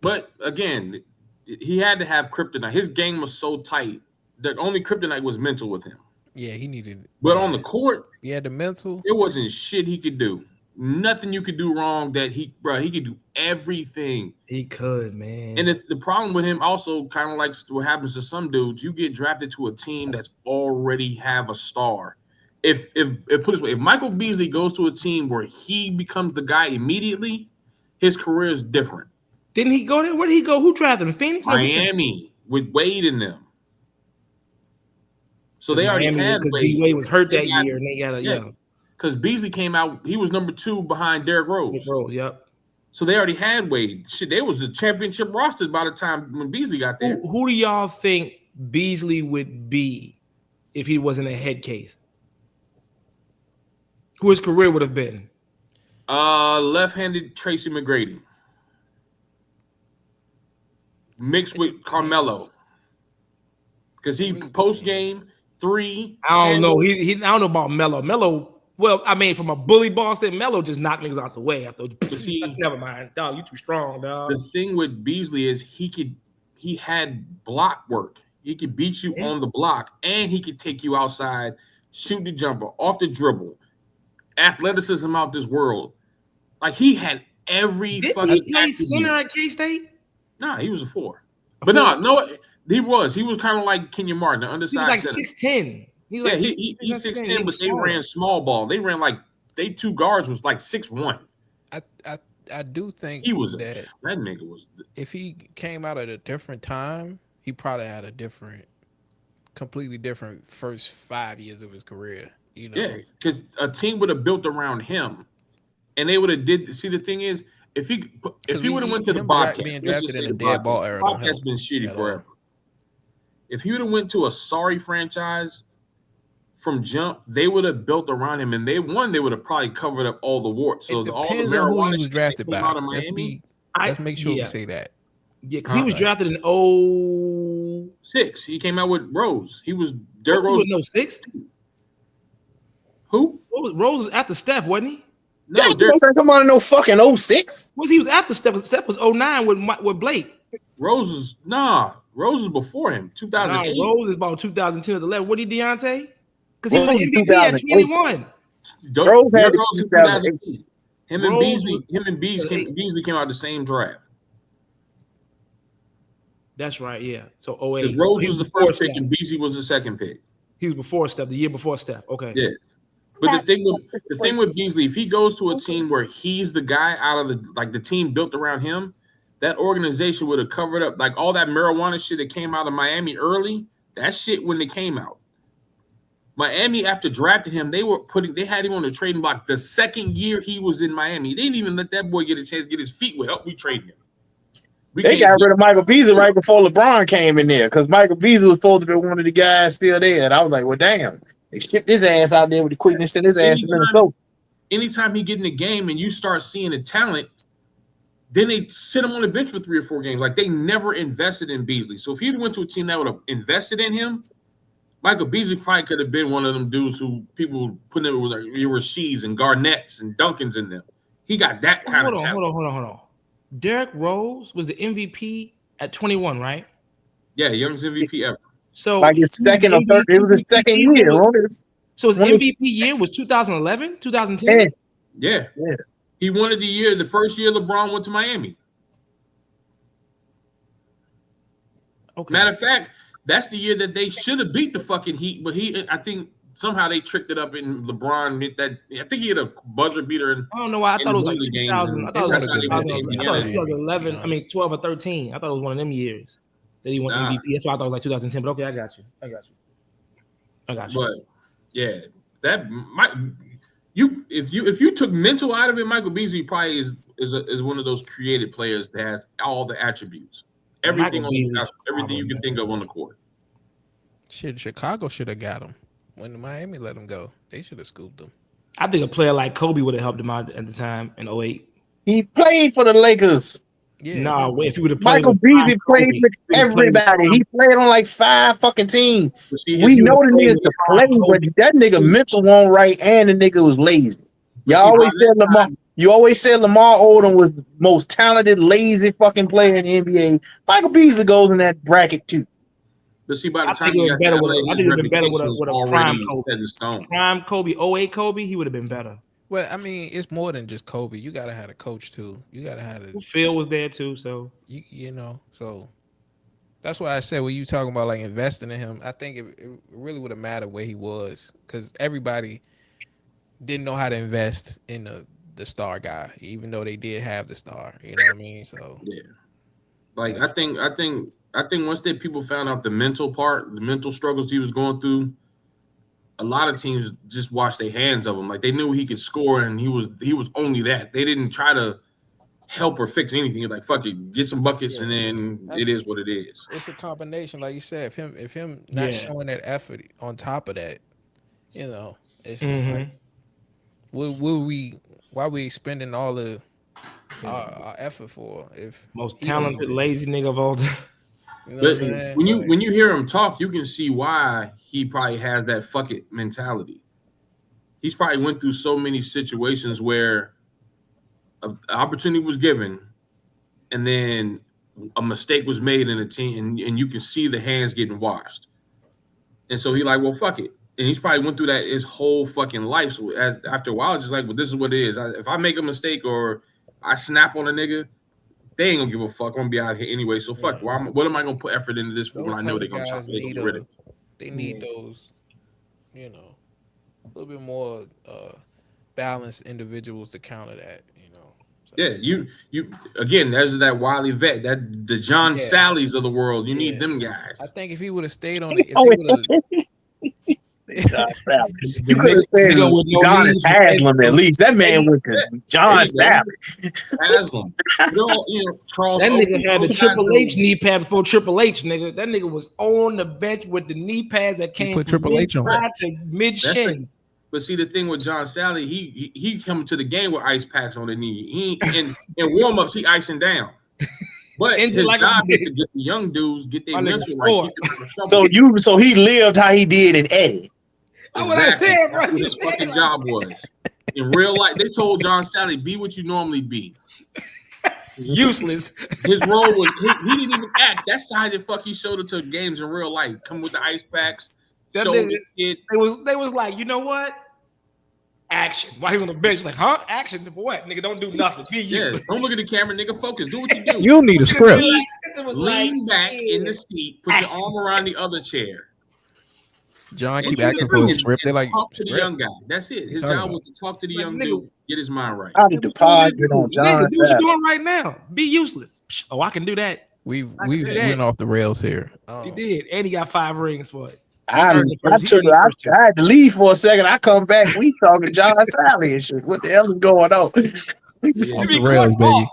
But again, he had to have kryptonite. His game was so tight. The only kryptonite was mental with him. Yeah, he needed. But on the court, he had the mental. there wasn't shit he could do. Nothing you could do wrong that he could do everything. He could, man. And the problem with him also kind of like what happens to some dudes, you get drafted to a team that's already have a star. If put this way, if Michael Beasley goes to a team where he becomes the guy immediately, his career is different. Didn't he go there? Where did he go? Who drafted him? Phoenix? Miami with Wade in them. So they already had because Wade. Wade was hurt that year, and they got Because Beasley came out, he was number 2 behind Derrick Rose. Yep. So they already had Wade. Shit, they was a championship roster by the time when Beasley got there. Who do y'all think Beasley would be if he wasn't a head case? Who his career would have been? Left-handed Tracy McGrady. Mixed with Carmelo. Because he post-game 3. I don't know. I don't know about Melo. Melo. Well, I mean, from a bully Boston, Melo just knocked niggas out the way after. Never mind, dog. You too strong, dog. The thing with Beasley is he had block work. He could beat you on the block, and he could take you outside, shoot the jumper, off the dribble, athleticism out this world. Like he had every. Didn't he play center at K-State? Nah, he was a 4. But no, he was. He was kind of like Kenyon Martin, the undersized. He was like 6'10". He's 6'10", but they ran small ball. They ran like they 2 guards was like 6'1". I do think he was that nigga was. If he came out at a different time, he probably had a completely different first 5 years of his career. You know, yeah, because a team would have built around him, and they would have did. See, the thing is, if he would have went to the Bobcats, being drafted in a dead ball era, Bobcats been shitty forever. If he would have went to a sorry franchise from jump, they would have built around him, and they would have probably covered up all the warts. So it depends on who he was drafted by. Let's make sure we say that. Yeah, because he was drafted in 06. He came out with Rose. He was Derrick Rose. He was 06? Who? Rose was after Steph, wasn't he? No, come on, no fucking 06. Well, he was after Steph. Steph was 09 with Blake. Rose was before him. 2008. Rose is about 2010 or 11. What did Deontay? Because he was an MVP at 21. Rose had 2008. Him and Beasley came out the same draft. That's right, yeah. So 08. Because Rose was the first pick and Beasley was the second pick. He was before Steph, the year before Steph. Okay. Yeah. But the thing with Beasley, if he goes to a team where he's the guy out of the team built around him, that organization would have covered up like all that marijuana shit that came out of Miami early. That shit when it came out. Miami, after drafting him, they had him on the trading block the second year he was in Miami. They didn't even let that boy get a chance to get his feet wet. We traded him. They got rid of Michael Beasley right before LeBron came in there because Michael Beasley was supposed to be one of the guys still there. And I was like, well, damn. They shipped his ass out there with the quickness, sent his ass to Minnesota. Anytime he get in the game and you start seeing the talent, then they sit him on the bench for 3 or 4 games. Like they never invested in Beasley. So if he went to a team that would have invested in him, Michael Beasley probably could have been one of them dudes who people put in with like Rasheeds and Garnetts and Duncans in them. He got that kind of talent. Hold on. Derrick Rose was the MVP at 21, right? Yeah, youngest MVP ever. So like his second or third, it was his second year. So his MVP year was 2011, 2010? Yeah. He won it the first year LeBron went to Miami. Okay. Matter of fact, that's the year that they should have beat the fucking Heat, but I think somehow they tricked it up in LeBron hit that. I think he had a buzzer beater. I don't know why. I thought it was like 2000. I thought it was 2011. I mean, 12 or 13. I thought it was one of them years that he won MVP. That's why I thought it was like 2010. But okay, I got you. But yeah, that might if you took mental out of it, Michael Beasley probably is one of those creative players that has all the attributes, everything everything you can think of on the court. Shit, Chicago should have got him when Miami let him go. They should have scooped him. I think a player like Kobe would have helped him out at the time in 08. He played for the Lakers. Yeah. No, if he would have played, Michael Beasley played with everybody. He played on like 5 fucking teams. We know the niggas to play, but that nigga mental won't right, and the nigga was lazy. You always said Lamar Odom was the most talented, lazy fucking player in the NBA. Michael Beasley goes in that bracket too. But see, by the time he would have been better with a prime Kobe. Prime Kobe, 08 Kobe, he would have been better. Well, I mean, it's more than just Kobe. You gotta have a coach too. You gotta have a Phil was there too, so you know. So that's why I said when you talking about like investing in him, I think it really would have mattered where he was because everybody didn't know how to invest in the star guy, even though they did have the star. You know what I mean? So Yeah. Like I think once that people found out the mental part, the mental struggles he was going through, a lot of teams just washed their hands of him. Like they knew he could score and he was only that. They didn't try to help or fix anything. Like fuck it, get some buckets and then it is what it is. it's a combination, like you said. If him not showing that effort on top of that, you know, it's just like, why we spending all the our effort for if most he don't talented do it? lazy nigga of all time. You know But what I'm saying? when Like, you hear him talk, you can see why he probably has that fuck it mentality. He's probably went through so many situations where an opportunity was given, and then a mistake was made in a team, and you can see the hands getting washed. And so he like, well, fuck it. And he's probably went through that his whole fucking life. So after a while, it's just like, well, this is what it is. If I make a mistake or I snap on a nigga, they ain't gonna give a fuck. I'm gonna be out here anyway. So fuck. What am I gonna put effort into this for when I know they're gonna guys get rid of it? they need those, you know, a little bit more balanced individuals to counter that. You know. So, Yeah, you again. There's that Wiley vet, that the John Sallies of the world. You need them guys. I think if he would have stayed on it, if he would have. John Sally. The You could have said nigga with no John knees, Haslam at least. That man went to John Sally. Haslam. Charles That Oakley, nigga had the those Triple guys H knee pad before Triple H, nigga. That nigga was on the bench with the knee pads that came put from Triple H on mid-thigh to mid-shin. But see, the thing with John Sally, he coming to the game with ice packs on the knee. He in warm ups, he icing down. But his Injured like a job is bitch. to get the young dudes get their My nigga mental scored. right. Keep them from trouble. So he lived how he did in Eddie. That's what I said, bro. That's what his fucking job was. In real life, they told John Sally, be what you normally be. Useless. His role was he didn't even act. That's how the fuck he showed it to games in real life. Come with the ice packs. That Show nigga, the kid. they was like, you know what? Action. While he was on the bench, like, huh? Action for what? Nigga, don't do nothing. Be you. Yeah, don't look at the camera, nigga. Focus. Do what you do. You need a script. It was Lean like, back in the seat. Put your arm around the other chair. John And keep you asking get for a him script. They're like, talk to the script? young guy. That's it. His talking job about? was to talk to the Like, young nigga- dude, get his mind right. How did the pod get on John nigga, do what you Sally? doing right now. Be useless. Psh, oh, I can do that. We've do that. went off the rails here. He did. And he got 5 rings for it. I earned the first- he earned the first two. had to leave for a second. I come back. We talking John Sally and shit. What the hell is going on? Yeah. Off the rails, baby.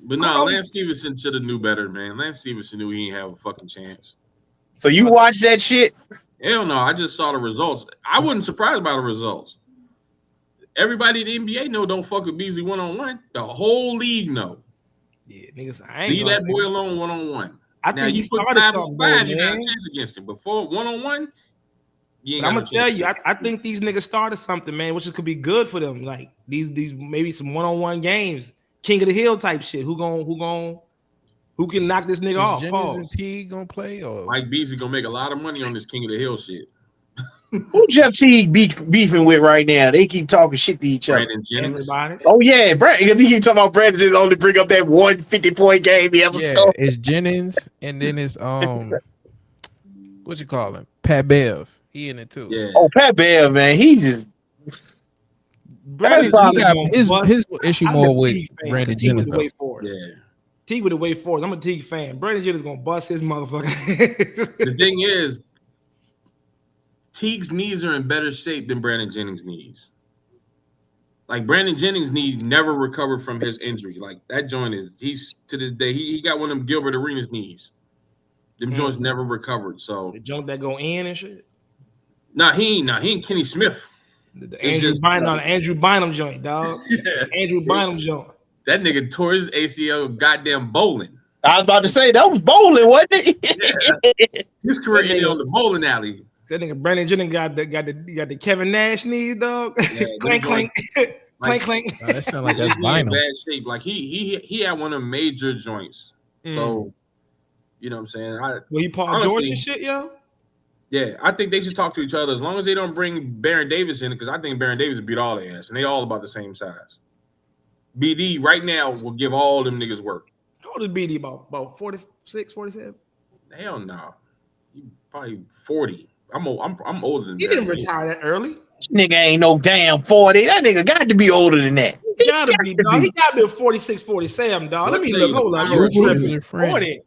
But no, Lance Stevenson should have knew better, man. Lance Stevenson knew he ain't have a fucking chance. So you watch that shit? Hell no, I just saw the results. I wasn't surprised by the results. Everybody in the NBA know don't fuck with Beasley one-on-one. The whole league know. Yeah, niggas. I ain't Leave gonna, that boy alone one-on-one. I Now, think he you put started 5 something, on 5, though, you got a man. chance against him. Before one-on-one, you ain't But I'm got gonna no tell chance. you, I think these niggas started something, man, which could be good for them. Like these maybe some one-on-one games, King of the Hill type shit. Who can knock this nigga Is off? Jennings and Pause. T gonna play or Mike Beasley gonna make a lot of money on this King of the Hill shit. Who Jeff Teague beefing with right now? They keep talking shit to each other. Brandon Jennings. Everybody. Oh yeah, Brandon. Because he keep talking about Brandon just only bring up that 150-point game he ever yeah, scored. it's Jennings and then it's what you call him? Pat Bev. He in it too. Yeah. Oh, Pat Bev, man, he just Brandon probably Jennings got gonna his bust- issue I'm more a with Teague fan. Brandon Teague Jennings with the though. Wake Forest. Yeah. Teague with the Wake Forest. I'm a Teague fan. Brandon Jennings gonna bust his motherfucker. The thing is, Teague's knees are in better shape than Brandon Jennings' knees. Like Brandon Jennings' knee never recovered from his injury. Like that joint he's to this day, he got one of them Gilbert Arenas knees. Them joints never recovered. So The junk that go in and shit. he ain't Kenny Smith. The It's Andrew just- Bynum joint, dog. Yeah. Andrew Bynum joint. That nigga tore his ACL goddamn bowling. I was about to say that was bowling, wasn't it? His career ended on the bowling alley. That nigga Brandon Jennings got the Kevin Nash knees, dog. Yeah, clank, clank, clank, clank. No, that sound like that's His knee in vinyl. bad shape. Like he had one of them major joints. So you know what I'm saying? Well, he Paul Honestly, George and shit, yo. Yeah, I think they should talk to each other as long as they don't bring Baron Davis in, because I think Baron Davis would beat all their ass, and they all about the same size. BD right now will give all them niggas work. How old is BD? About 46, 47? Hell no, you probably 40. I'm older than He Baron didn't Davis. retire that early. Nigga ain't no damn 40. That nigga got to be older than that. He gotta be, dog. He gotta be 46, 47, dog. Let Let's me say look. Hold on. you're You're tripping. tripping. Friend. 40.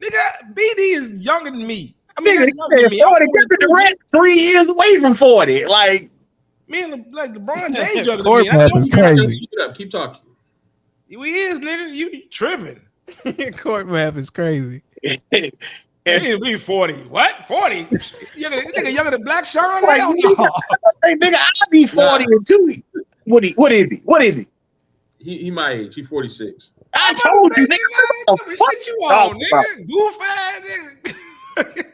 Nigga, BD is younger than me. I mean, Nigga not younger than said me. 40. Kevin Durant 3 years away from 40. Like, Me and like LeBron James younger than Court me. I math know is you- crazy. Keep it up. Keep talking. He is, nigga. You tripping. Court math is crazy. He didn't be 40. What? 40? Nigga younger than Black Sean? Like, Hell no. hey, nigga, I'll be 40 in 2 weeks. What is he? He my age. He 46. I told you, nigga. What What the the fuck fuck you you on, talking about? nigga? Goof ass nigga.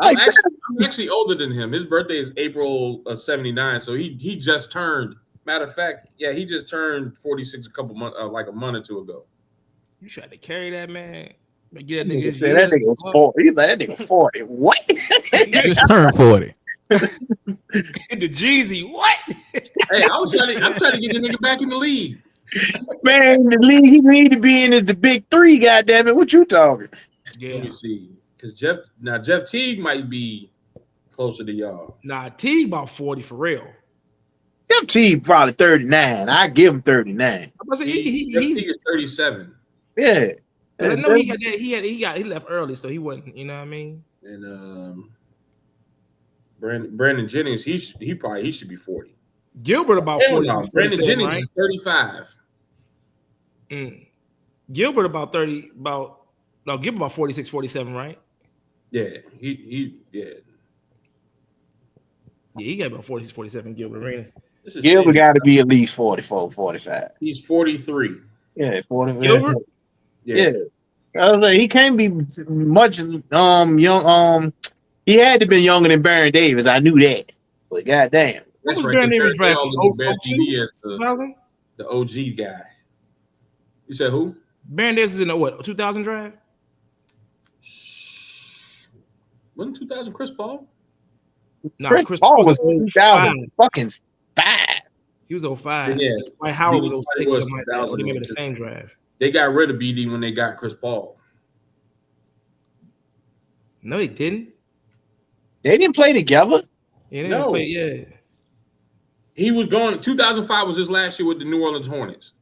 I'm actually older than him. His birthday is April of '79, so he just turned. Matter of fact, yeah, he just turned 46 a couple months, like a month or two ago. You tried to carry that man. But get that nigga Nigga his said that years. nigga was 40. He's like, that nigga 40. What? Just turned 40. The Jeezy. What? Hey, I'm trying to get the nigga back in the league. Man, the league he need to be in is the big three, goddammit. What you talking? Let Yeah. me see, because Jeff Teague might be closer to y'all. Nah, T about 40 for real. Jeff Teague probably 39. I give him 39. I'm about to say, Jeff he's Teague is 37, Yeah. I know he got that. He left early, so he wasn't. You know what I mean? and Brandon Jennings, he should be 40. Gilbert about Hell 40. no, Brandon Jennings right? is 35. Gilbert about 30. Gilbert about 46, 47, right? Yeah, Yeah, he got about 46, 47. Gilbert Arenas. This is Gilbert shit. got to be at least 44, 45. He's 43. Yeah, 40. Gilbert? Yeah. I was like, he can't be much young. He had to be younger than Baron Davis. I knew that. But goddamn. What That's was right. Baron They Davis drafted? all look at BD as 2000? the OG guy. You said who? Baron Davis is in the what? 2000 draft? Wasn't 2000 Chris Paul? No, Chris Paul was 05. 2000 fucking 5. He was 05. Yeah. Dwight Howard was He 06, was something like that. Or they 2000. maybe the same draft. They got rid of BD when they got Chris Paul. No, they didn't. They didn't play together. Yeah, they No. didn't play. Yeah. He was going. 2005 was his last year with the New Orleans Hornets.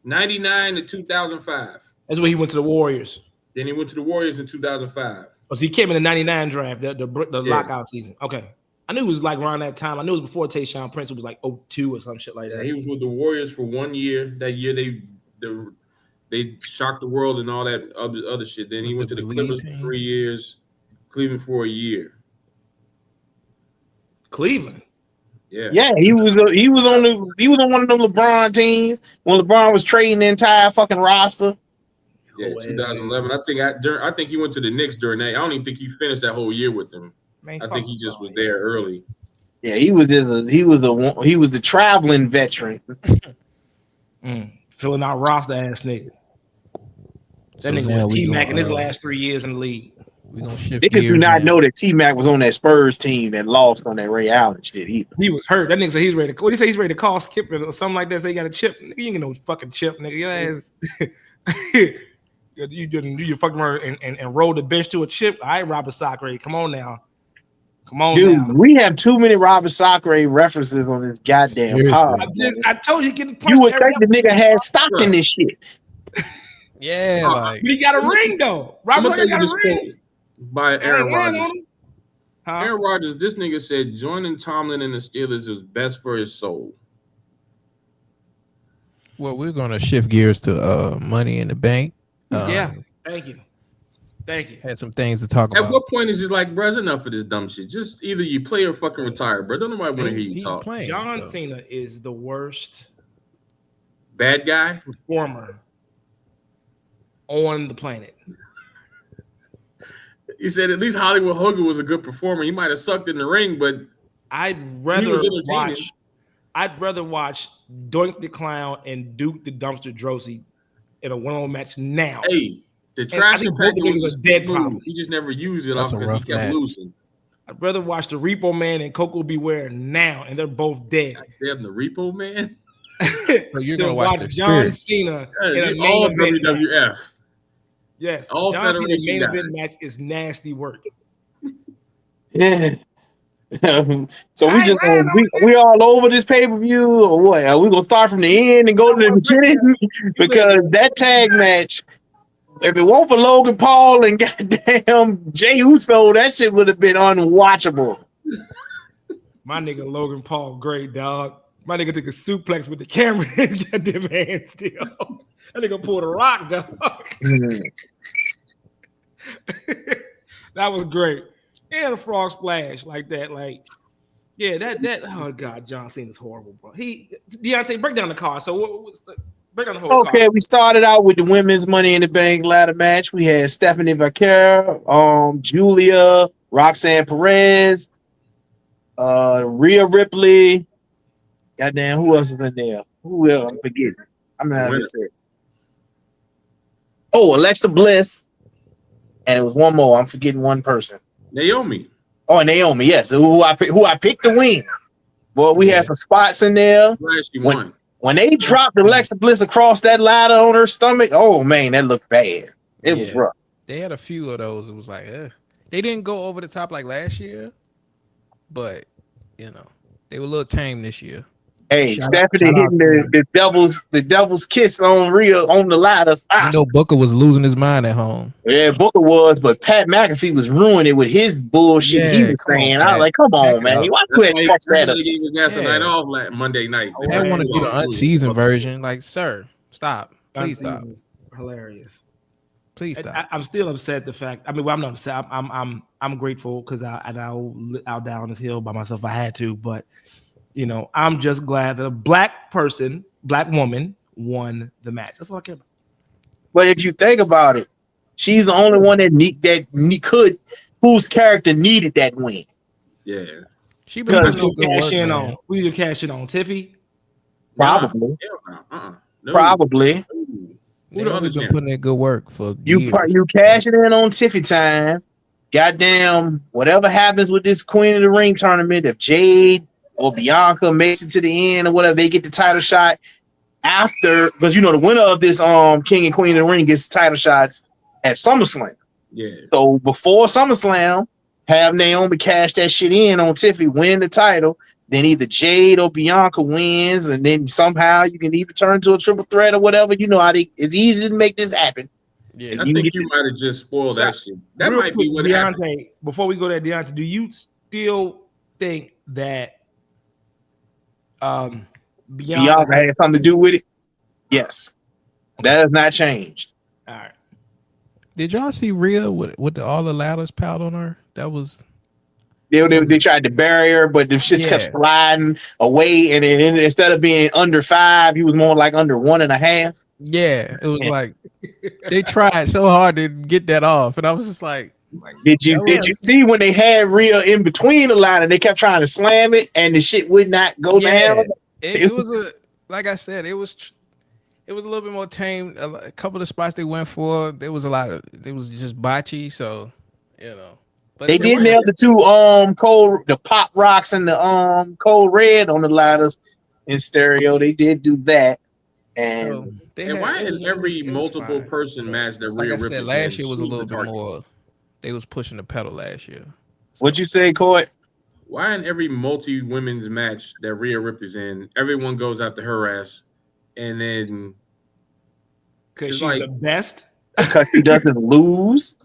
99 to 2005. That's when he went to the Warriors. Then he went to the Warriors in 2005. Oh, so he came in the 99 draft, the Yeah. lockout season. Okay. I knew it was like around that time. I knew it was before Tayshaun Prince. It was like 02 or some shit like Yeah, that. he was with the Warriors for 1 year. That year they shocked the world and all that other shit. Then he went to the Lead Clippers for team. 3 years, Cleveland for a year. Cleveland. Yeah. Yeah, he was on one of them LeBron teams when LeBron was trading the entire fucking roster. Yeah, Oh, 2011. I think he went to the Knicks during that. I don't even think he finished that whole year with them. Man, I fuck think he just LeBron. was there early. Yeah, he was the traveling veteran. Filling out roster ass nigga. That So nigga now was we T-Mac gonna, in his last 3 years in the league. We gonna shift Niggas do gears not now. know that T-Mac was on that Spurs team that lost on that Ray Allen shit either. He was hurt. That nigga said he's ready to. What do you say? He's ready to call Skip or something like that. Say he got a chip. Nigga, you ain't get no fucking chip, nigga. Your ass. You didn't do your fucking around and roll the bench to a chip. All right, Robert Sacre. Come on now. Come on Dude, now. we have too many Robert Sacre references on this goddamn Seriously. pod. I told you getting punched. You would every think the nigga had stock in this shit. Yeah, like But he got a ring though. I'm Robert gonna Sacre tell you got a this ring. quote by Aaron Ain't lying Rodgers. on him. Huh? Aaron Rodgers, this nigga said joining Tomlin and the Steelers is best for his soul. well, we're gonna shift gears to Money in the Bank. Yeah. Thank you. Thank you. Had some things to talk At about. what point is it like, bro, it's enough of this dumb shit? Just either you play or fucking retire, bro. Don't nobody want to hear you He's talk. playing. John so. Cena is the worst Bad guy? performer on the planet. He said at least Hollywood Hogan was a good performer. He might have sucked in the ring, but I'd He rather was entertaining. watch Doink the Clown and Duke the Dumpster Drosy in a one-on-one match now. hey, the I trash think both compactor the niggas was are dead smooth. problem. He just never used it That's off a because he rough kept match. losing. I'd rather watch the Repo Man and Coco Beware now, and they're both dead. Damn, the Repo Man. So you're than gonna watch the John Spirit. Cena Yeah, in a you all main event match. WWF. Yes, all John Cena Federation main event guys. match is nasty work. Yeah. So we all over this pay-per-view or what? Are we gonna start from the end and go to the beginning? Because that tag match, if it weren't for Logan Paul and goddamn Jey Uso, that shit would have been unwatchable. My nigga Logan Paul, great dog. My nigga took a suplex with the camera in his goddamn hand still. That nigga pulled a rock, dog. That was great. And a frog splash like that. Like, yeah, that oh god, John Cena's horrible, bro. Deontay, break down the card. So break down the whole Okay, card. we started out with the women's Money in the Bank ladder match. We had Stephanie Vaquer, Julia, Roxanne Perez, Rhea Ripley. Goddamn, who else is in there? Who else? I'm forgetting. I'm not having to say it. Oh, Alexa Bliss. And it was one more. I'm forgetting one person. Naomi. Oh, Naomi, yes. Who I picked to win. Well, we had some spots in there. Glad she won. When they dropped Alexa Bliss across that ladder on her stomach, oh man, that looked bad. It was rough. They had a few of those. It was like, they didn't go over the top like last year, but you know, they were a little tame this year. Hey, Stephanie hitting the devil's kiss on Rhea on the ladders. You know, Booker was losing his mind at home. Yeah, Booker was, but Pat McAfee was ruining it with his bullshit he was saying. I was like, come on, man. Why That's you why fuck that up? he gave his ass a night off Monday night. I want to do the unseasoned version. Like, sir, stop. Please stop. Hilarious. Please stop. I'm still upset. The fact. I mean, well, I'm not upset. I'm grateful because I'll down this hill by myself. If I had to, but you know, I'm just glad that a black woman won the match. That's all I care about. But if you think about it, she's the only one whose character needed that win. Yeah, she been cash in on. We need to cash in on Tiffy. Probably. No. Probably. They've been putting in good work for you cashing in on Tiffy time. Goddamn, whatever happens with this Queen of the Ring tournament, if Jade or Bianca makes it to the end or whatever, they get the title shot after, because you know the winner of this King and Queen of the Ring gets title shots at SummerSlam. Yeah. So before SummerSlam, have Naomi cash that shit in on Tiffany, win the title, then either Jade or Bianca wins, and then somehow you can either turn to a triple threat or whatever. You know how it's easy to make this happen. Yeah, I think you might have just spoiled that shit. That might be what happened. Before we go there, Deontay, do you still think that Bianca had something to do with it? Yes. That has not changed. All right. Did y'all see Rhea with all the ladders piled on her? That was they tried to bury her, but the shit kept sliding away, and then instead of being under 5, he was more like under 1.5. Yeah, it was like they tried so hard to get that off, and I was just like, did you see when they had Rhea in between the line and they kept trying to slam it and the shit would not go down? It was like I said, it was a little bit more tame. A couple of spots they went for, it was just botchy, so you know. But they did nail the two the Pop Rocks and the Cold Red on the ladders in stereo. They did do that. And why is every multiple person match that Rhea Ripley said last year was a little bit more? They was pushing the pedal last year. What'd you say, Coy? Why in every multi-women's match that Rhea Ripley's in, everyone goes after her ass, and then because she's the best, because she doesn't lose.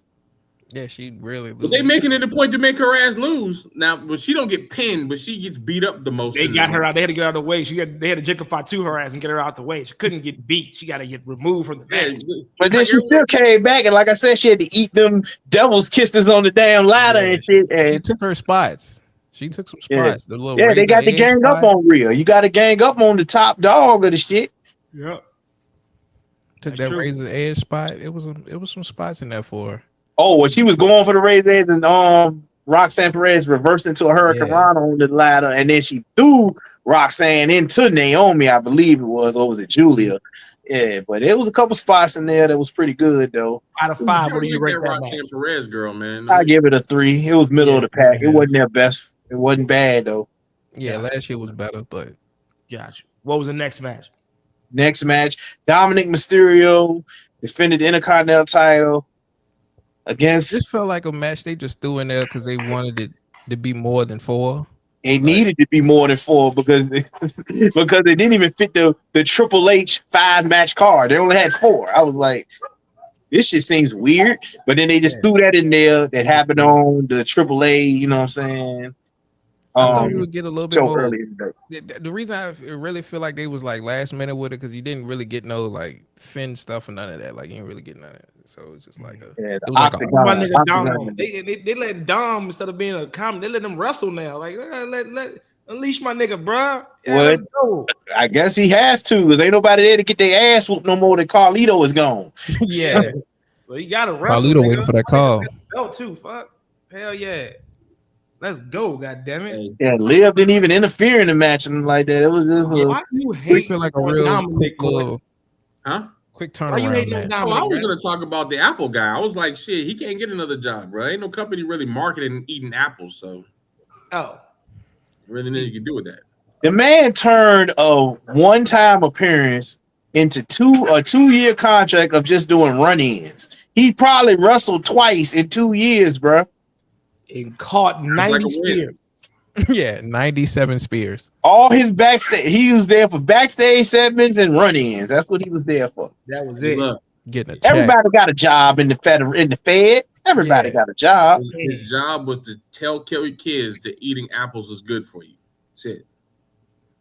Yeah, she really loses. But they making it a point to make her ass lose. Now, but she don't get pinned, but she gets beat up the most. They got her out. They had to get out of the way. They had to Jacobify to her ass and get her out the way. She couldn't get beat. She got to get removed from the match. But then she still came back, and like I said, she had to eat them devil's kisses on the damn ladder and shit. And she took her spots. She took some spots. Yeah, they got to gang up on Rhea. You got to gang up on the top dog of the shit. Yeah. Took that razor edge spot. It was some spots in there for her. Oh, well, she was going for the razor edge, and Roxanne Perez reversed into a Hurricane Rana on the ladder, and then she threw Roxanne into Naomi, I believe it was, or was it Julia? Yeah, but there was a couple spots in there that was pretty good though. Out of 5, what do you like rate that that match? Roxanne Perez girl, man? I give it a 3. It was middle of the pack. It yeah. wasn't their best. It wasn't bad though. Yeah, last year was better, but Gotcha. What was the next match? Next match, Dominic Mysterio defended the Intercontinental title against. this felt like a match they just threw in there because they wanted it to be more than 4. It needed to be more than 4 because because they didn't even fit the Triple H 5-match card. They only had 4. I was like, this shit seems weird. But then they just threw that in there that happened on the Triple A. You know what I'm saying? I thought we would get a little bit so more. early in the day. The reason I really feel like they was like last minute with it because you didn't really get no like Finn stuff or none of that. Like you didn't really get none of that. So it's just like Yeah, it was like Octagon. My nigga Dom, Octagon. they let Dom instead of being a comedy, they let him wrestle now. Like let unleash my nigga, bro. Yeah, What? let's go. I guess he has to because ain't nobody there to get their ass whooped no more than Carlito is gone. yeah. So he got to wrestle. Carlito nigga. waiting for that call. Belt too. Fuck. Hell yeah. Let's go. God damn it. Hey, Yeah, Liv didn't even interfere in the match and like that. It was just Why do you I hate feel like a on real Dominic, quick huh? quick Why you turnaround hating on match. Oh, Dominic? I was bro? gonna talk about the Apple guy. I was like, shit, he can't get another job, bro. Ain't no company really marketing eating apples, so Oh, really nothing you can do with that. the man turned a one-time appearance into a 2-year contract of just doing run-ins. He probably wrestled twice in 2 years, bro. and caught 90 like a win. spears. Yeah, 97 spears. All his backstage, he was there for backstage segments and run-ins. That's what he was there for. That was it. Look, Getting a check. Everybody got a job in the Fed. Everybody Yeah. got a job. his job was to tell kids that eating apples is good for you. That's it.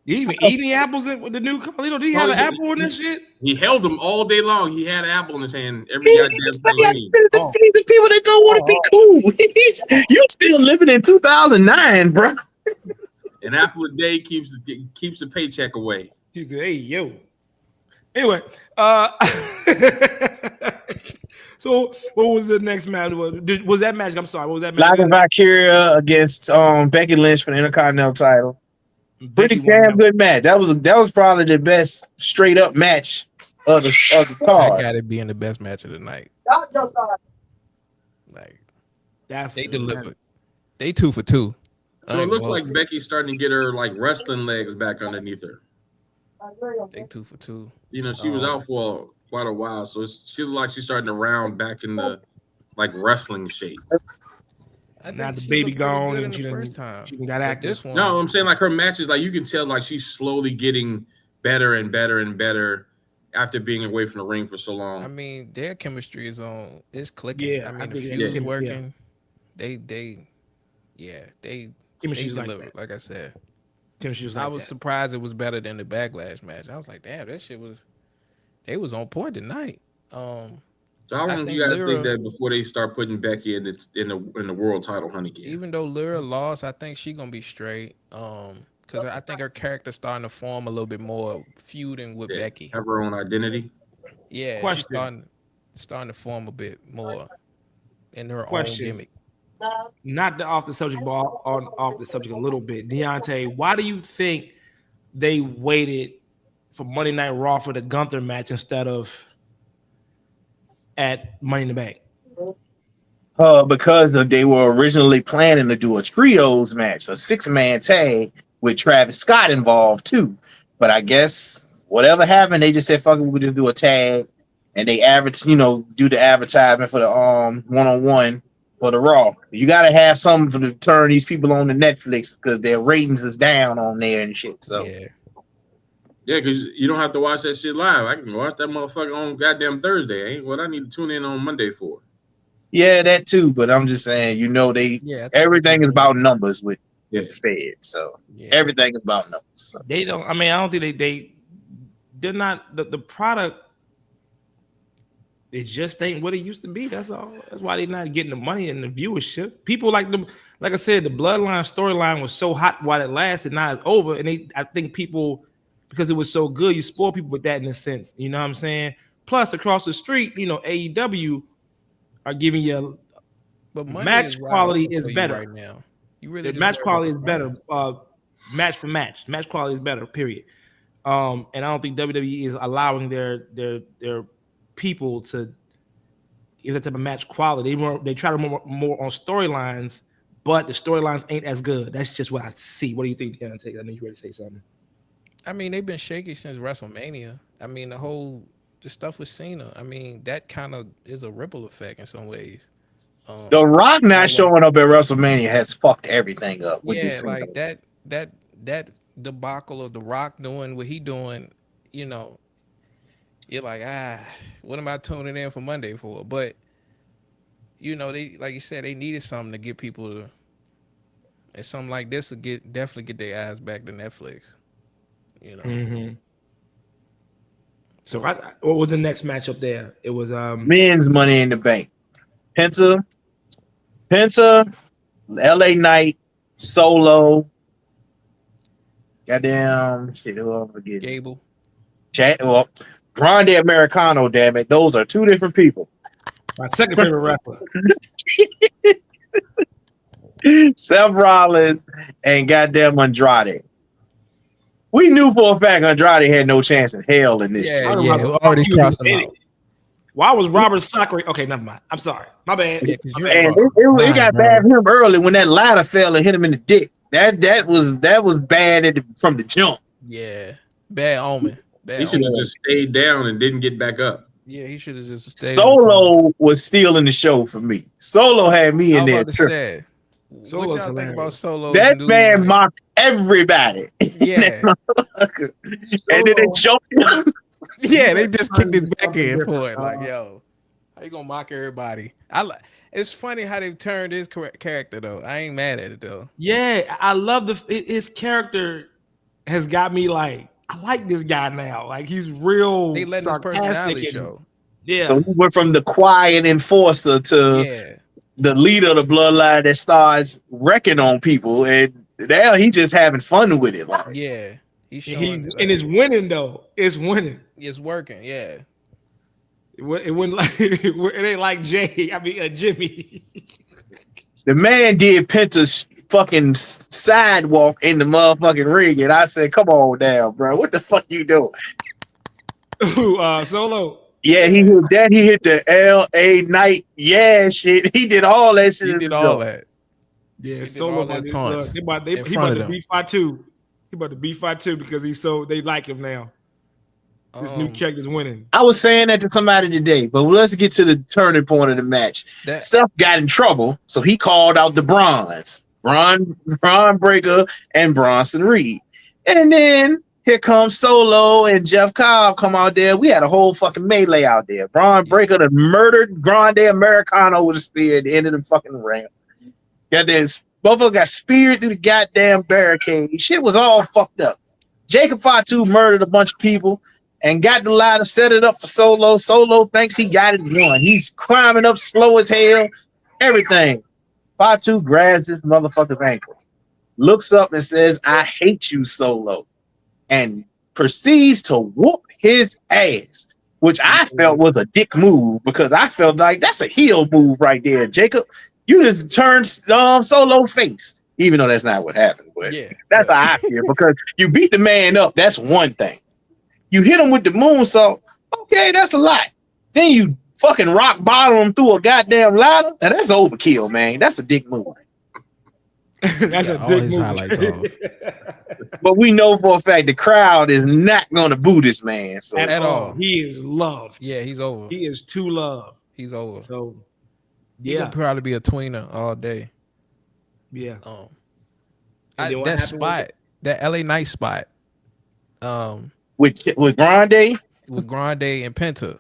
You even eating apples with the new Carlito? Do you have an apple in this shit? He held them all day long. He had an apple in his hand every He goddamn Halloween. the people that don't want to be cool. You still living in 2009, bro. An apple a day keeps the paycheck away. He said, "Hey, yo." Anyway, so what was the next match? Was that match? I'm sorry. What was that match? Laga Valkyria against Becky Lynch for the Intercontinental title. Pretty Becky won damn good match. That was probably the best straight up match of the That card. got it being the best match of the night. Like That's they delivered. They 2 for 2. So it looks like Becky's starting to get her like wrestling legs back underneath her. they 2 for 2. You know, she was out for quite a while, so she looked like she's starting to round back in the like wrestling shape. Now the she baby looked pretty gone good and in she the done- first time. she done got But active. this one, No, I'm saying like her matches, like you can tell like she's slowly getting better and better and better after being away from the ring for so long. I mean, their chemistry is on. It's clicking. Yeah, I mean, I the think feud is yeah. working. They Chemistry's like delivered. that. Like I said, Chemistry's I like was that. surprised it was better than the Backlash match. I was like, damn, that shit was. They was on point tonight. So how I long do think you guys Lyra- think that before they start putting Becky in the world title hunt again? Even though Lyra lost, I think she gonna be straight. Because I think her character's starting to form a little bit more feuding with Becky. Have her own identity. Yeah, Question. she's starting to form a bit more in her Question. own gimmick. Not off the subject, but off the subject a little bit. Deontay, why do you think they waited for Monday Night Raw for the Gunther match instead of at Money in the Bank? Because they were originally planning to do a trios match, a 6-man tag with Travis Scott involved too. But I guess whatever happened, they just said, fuck it, we'll just do a tag. And they do the advertisement for the one-on-one for the Raw. You gotta have something to turn these people on to Netflix because their ratings is down on there and shit. So Yeah. Yeah, because you don't have to watch that shit live. I can watch that motherfucker on goddamn Thursday. Ain't what I need to tune in on Monday for. yeah, that too. But I'm just saying, Yeah. everything is about numbers with Yeah. Fed. So Yeah. everything is about numbers. So. They don't. I mean, I don't think they're not the product. It just ain't what it used to be. That's all. That's why they're not getting the money and the viewership. People like them. Like I said, the Bloodline storyline was so hot while it lasted. Now it's over, and I think people, because it was so good, you spoil people with that in a sense. You know what I'm saying? Plus, across the street, AEW are giving you But money match is quality wild is for you better. right now. You really the just match worry quality is about the better. money. Match for match. Match quality is better. Period. And I don't think WWE is allowing their people to give that type of match quality. They try to more on storylines, but the storylines ain't as good. That's just what I see. What do you think, Deontay? I know you ready to say something. I mean, they've been shaky since WrestleMania. I mean, the stuff with Cena. I mean, that kind of is a ripple effect in some ways. The Rock not showing up at WrestleMania has fucked everything up. With this like that debacle of The Rock doing what he doing, you know, you're like, what am I tuning in for Monday for? But you know, they, like you said, they needed something to get people to, and something like this will definitely get their eyes back to Netflix. You know. Mm-hmm. So what was the next matchup there? It was men's Money in the Bank. Penta, LA Knight, Solo. Goddamn shit, who I'm forgetting? Gable. Well, Grande Americano, damn it. Those are two different people. My second favorite wrestler. Seth Rollins and goddamn Andrade. We knew for a fact Andrade had no chance in hell in this. Yeah, already crossed him out. Why was Robert Sacre? Okay, never mind. I'm sorry. My bad. Yeah, it got bad for him early when that ladder fell and hit him in the dick. That was bad from the jump. Yeah, bad omen. He should have just stayed down and didn't get back up. Yeah, he should have just stayed. Solo was stealing the show for me. Solo had me in there. What y'all think about Solo? That man mocked everybody. Yeah. And then they jumped him. Yeah, they just kicked his back in for it. Like, yo, how you gonna mock everybody? It's funny how they've turned his character though. I ain't mad at it though. Yeah, I love his character has got me like, I like this guy now. Like he's real. They let his personality show. Yeah. So we went from the quiet enforcer to the leader of the bloodline that starts wrecking on people, and now he just having fun with it. Like, yeah, he's and it's winning though. It's winning. It's working. Yeah. It wouldn't like it ain't like Jimmy. The man did Penta's fucking sidewalk in the motherfucking ring, and I said, "Come on down, bro. What the fuck you doing?" Solo. Yeah, he hit that. He hit the LA Knight. Yeah, shit. He did all that shit. He did all that. Yeah, Solo about to beef Fatu. He about to beef Fatu because they like him now. This new character's winning. I was saying that to somebody today, but let's get to the turning point of the match. Seth got in trouble, so he called out the Bronze, Braun Breaker, and Bronson Reed. And then here comes Solo and Jeff Cobb come out there. We had a whole fucking melee out there. Braun Breaker that murdered Grande Americano with a spear at the end of the fucking ramp. Got this motherfucker got speared through the goddamn barricade. Shit was all fucked up. Jacob Fatu murdered a bunch of people and got the ladder, set it up for Solo. Solo thinks he got it won. He's climbing up slow as hell. Everything. Fatu grabs this motherfucker's ankle, looks up and says, "I hate you, Solo," and proceeds to whoop his ass, which I felt was a dick move because I felt like that's a heel move right there, Jacob. You just turned Solo face, even though that's not what happened. But that's how I feel because you beat the man up. That's one thing. You hit him with the moonsault. Okay, that's a lot. Then you fucking rock bottom him through a goddamn ladder. Now that's overkill, man. That's a dick move. That's a dick move. But we know for a fact the crowd is not going to boo this man. So. At all. He is loved. Yeah, he's over. He is too loved. He's over. So, he could probably be a tweener all day. Yeah. That spot, that LA Knight spot, with Grande and Penta.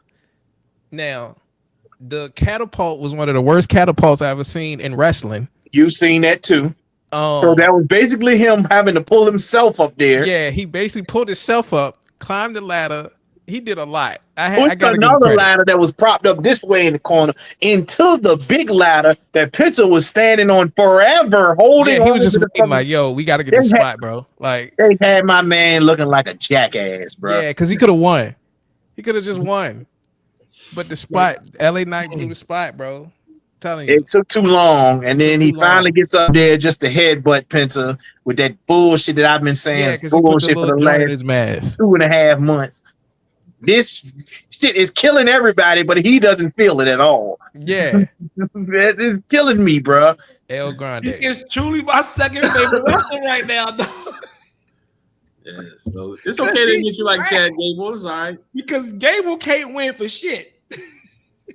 Now, the catapult was one of the worst catapults I ever seen in wrestling. You've seen that too. So that was basically him having to pull himself up there. Yeah, he basically pulled himself up, climbed the ladder. He did a lot. I got another ladder that was propped up this way in the corner into the big ladder that Penta was standing on forever, holding. Yeah, he was just waiting like, "Yo, we got to get this spot, bro." Like they had my man looking like a jackass, bro. Yeah, because he could have won. He could have just won. But the spot, LA Knight blew the spot, bro. telling you. It took too long, and then he too long. finally gets up there just to headbutt Penta with that bullshit that I've been saying. Yeah, because he put the bullshit for little the joint in last his mask. 2.5 months. This shit is killing everybody, but he doesn't feel it at all. Yeah, That is killing me, bro. El He Grande. is truly my second favorite wrestler right now, dog. Yeah, so it's okay to get you like Chad Gable. It's all right. Because Gable can't win for shit.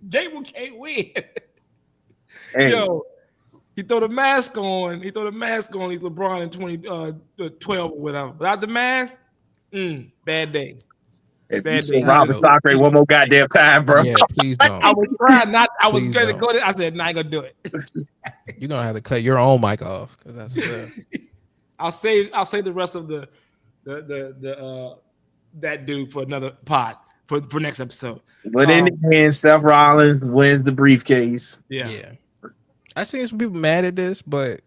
Gable can't win. Hey, Yo, he throw the mask on. He's LeBron in 2012 or whatever. Without the mask, bad day. if bad you say day. Robert Sacre one more goddamn time, bro. Yeah, please don't. I was trying not. I was Please going to don't. go there. I said, "Nah, I ain't gonna do it." You're gonna have to cut your own mic off because that's I'll save the rest of the that dude for another pod for next episode. But in the end, Seth Rollins wins the briefcase. yeah. I seen some people mad at this, but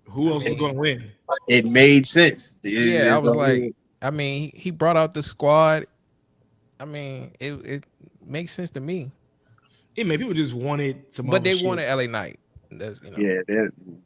Who else is going to win? It made sense. yeah, I was like, I mean, he brought out the squad. I mean, it makes sense to me. Yeah, man, people just wanted some, But other they shit. wanted LA Knight. That's, yeah,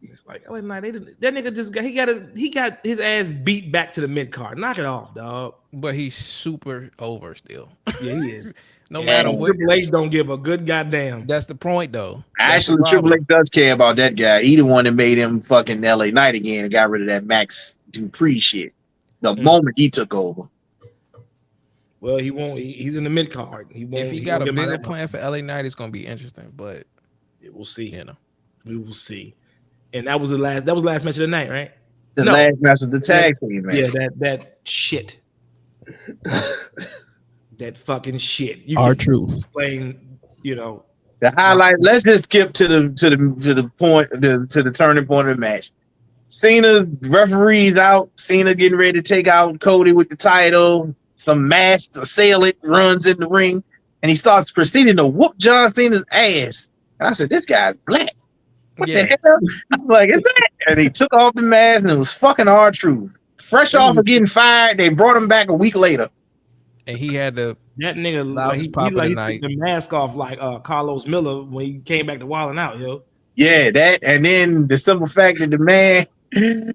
It's like LA Knight. They didn't. That nigga just he got his ass beat back to the mid card. Knock it off, dog. but he's super over still. Yeah, he is. No Yeah, matter what. Triple H don't give a good goddamn. That's the point, though. That's the actually, Triple problem. H does care about that guy. He the one that made him fucking LA Knight again and got rid of that Max Dupree shit the moment he took over. Well, he won't. He's in the mid card. He won't. If he got a won't get bigger my- plan for LA Knight, it's gonna be interesting. But Yeah, we'll see. you know, We will see. And that was the last. That was the last match of the night, right? The No. last match was the tag team match. Yeah, that shit. That fucking shit. You our can truth. explain, you know. The highlight. Let's just skip to the point to the turning point of the match. Cena referees out. Cena getting ready to take out Cody with the title. Some masked assailant runs in the ring, and he starts proceeding to whoop John Cena's ass. And I said, "This guy's black. What the hell?" I'm like, "Is that?" And he took off the mask, and it was fucking R-Truth. Fresh off of getting fired, they brought him back a week later. And he had to. That nigga, Loud like, as he Papa like he tonight. took the mask off like Carlos Miller when he came back to Wildin' Out, yo. Yeah, that, and then the simple fact that the man, you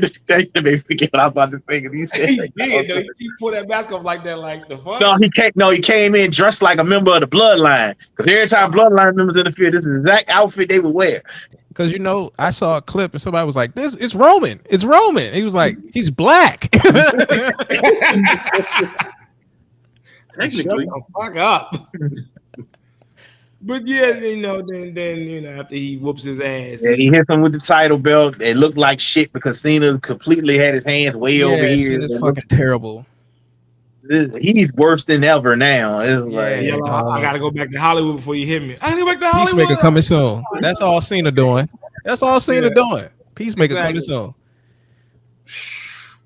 know, that made me forget what I was about to say. 'Cause he said, He did, though. He put that mask off like that, like the fuck. No, he came in dressed like a member of the Bloodline. Because every time Bloodline members interfere, this is the exact outfit they would wear. Because you know, I saw a clip and somebody was like, "This it's Roman. It's Roman." He was like, "He's black." Technically, Shut the fuck up. But yeah, you know, then you know, after he whoops his ass, And he hit him with the title belt. It looked like shit because Cena completely had his hands way over here. It's fucking terrible. He's worse than ever now. It's like, yeah, I gotta go back to Hollywood before you hit me. I gotta go back to Hollywood. Peacemaker coming soon. That's all Cena doing. That's all Cena doing. Peacemaker coming Exactly. soon.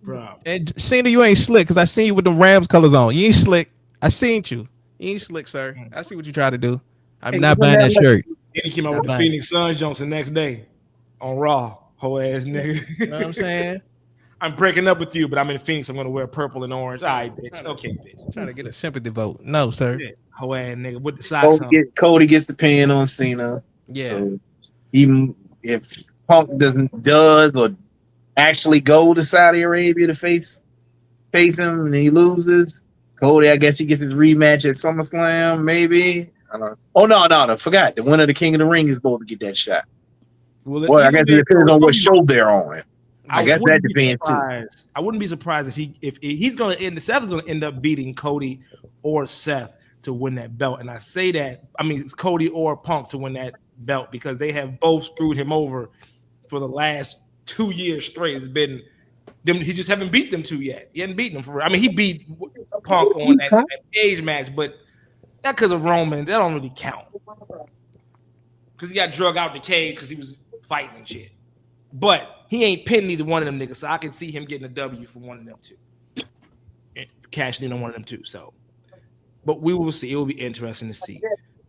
Bro. And Cena, you ain't slick because I seen you with the Rams colors on. You ain't slick. I seen you. You ain't slick, sir. I see what you try to do. I'm Hey, not you buying know that that- shirt. Then he came out Not with the buying. Phoenix Suns Jones the next day on Raw. Whole ass nigga. You know what I'm saying? I'm breaking up with you, but I'm in Phoenix. I'm gonna wear purple and orange. All right, bitch. Okay, bitch. Trying to get a sympathy vote. No, sir. Yeah. Whole ass nigga with the socks on. Cody gets the pin on Cena. Yeah. So even if Punk does or actually go to Saudi Arabia to face him and he loses, Cody, I guess he gets his rematch at SummerSlam, maybe. I don't know. Oh no, I forgot. The winner of the King of the Ring is supposed to get that shot. Well, Boy, I guess it depends on what show they're on. I guess that wouldn't be depends too. surprised. I wouldn't be surprised if he's gonna end. Seth is gonna end up beating Cody or Seth to win that belt. And I say that, I mean, it's Cody or Punk to win that belt because they have both screwed him over for the last 2 years straight. It's been them. He just haven't beat them two yet. He hadn't beaten them for real. I mean, he beat Punk on that cage match, but not because of Roman. That don't really count because he got drug out the cage because he was fighting and shit. But he ain't pinned either one of them niggas, so I can see him getting a W from one of them two, and cashing in on one of them two. So, but we will see. It will be interesting to see.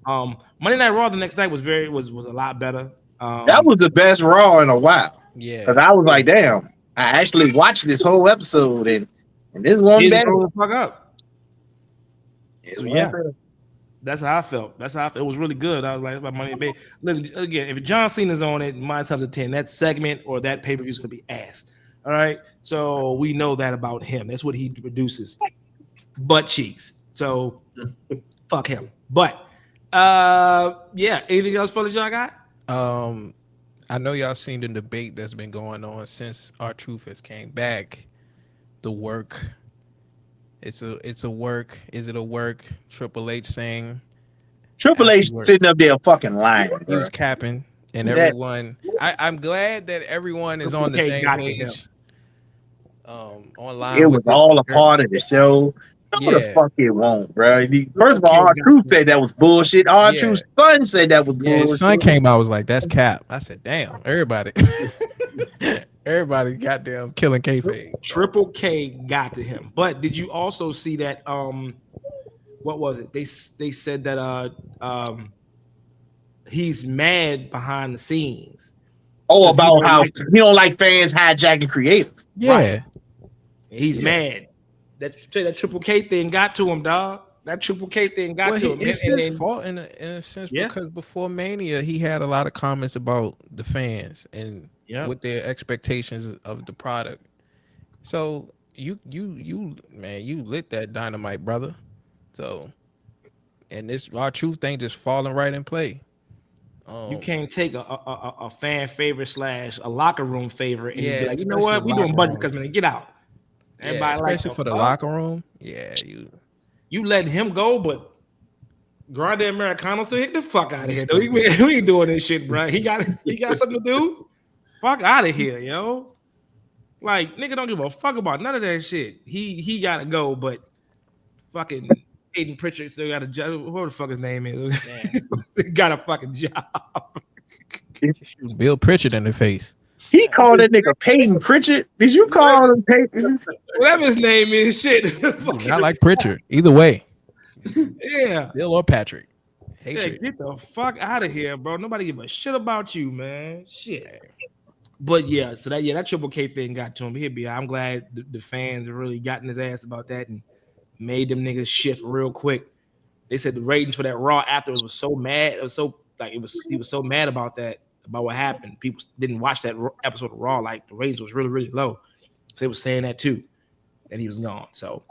Monday Night Raw the next night was a lot better. That was the best Raw in a while. Yeah. Because I was like, damn, I actually watched this whole episode and this one didn't better. blow the fuck up. It's So, one yeah. better. That's how I felt. It was really good. I was like, my money made. Look again. If John Cena's on it, 9 times out of 10, that segment or that pay per view is going to be ass. All right, so we know that about him. That's what he produces, butt cheeks. So fuck him. But yeah. Anything else for the y'all got? I know y'all seen the debate that's been going on since R-Truth has came back. The work. It's a work. Is it a work? Triple H saying Triple H sitting up there fucking lying. He was capping, and That- everyone. I'm glad that everyone is on the Triple K same got to page. Online. It was with all a part of the show. No, the Yeah. fuck it won't, bro. First of all, R-Truth said that was bullshit. R-Truth's son said that was Yeah, his bullshit. son came out was like, "That's cap." I said, "Damn, everybody, everybody, goddamn killing kayfabe." Triple K got to him. But did you also see that? What was it? They said that he's mad behind the scenes. Oh, about how he don't like fans hijacking creative. Yeah, Right. He's mad. That Triple K thing got to him, dog. That Triple K thing got to him. It's And his then- fault in a sense Yeah. because before Mania, he had a lot of comments about the fans and Yeah. what their expectations of the product. So you man, you lit that dynamite, brother. So, and this R-Truth thing just falling right in play. You can't take a fan favorite / a locker room favorite and Yeah, be like, you know especially what? We doing locker budget room. because man, get out. Yeah, Everybody like especially for the fuck? locker room. Yeah, You letting him go, but Grande Americano still hit the fuck out of here. Though. We ain't doing this shit, bro. He got something to do. Fuck out of here, yo. Like nigga don't give a fuck about none of that shit. He gotta go, but fucking Aiden Pritchard still got a job. What the fuck his name is? Got a fucking job. shoot Bill Pritchard in the face. He called that nigga Peyton Pritchard. Did you call him Peyton? Whatever his name is, shit. Not like Pritchard. Either way, Yeah. Bill or Patrick. Yeah, Hatred. get the fuck out of here, bro. Nobody give a shit about you, man. Shit. But yeah, so that Triple K thing got to him. He'll be. I'm glad the fans have really gotten his ass about that and made them niggas shift real quick. They said the ratings for that Raw afterwards was so mad. It was so like he was so mad about that, about what happened. People didn't watch that episode of Raw. Like the ratings was really, really low. So they was saying that too, that he was gone. So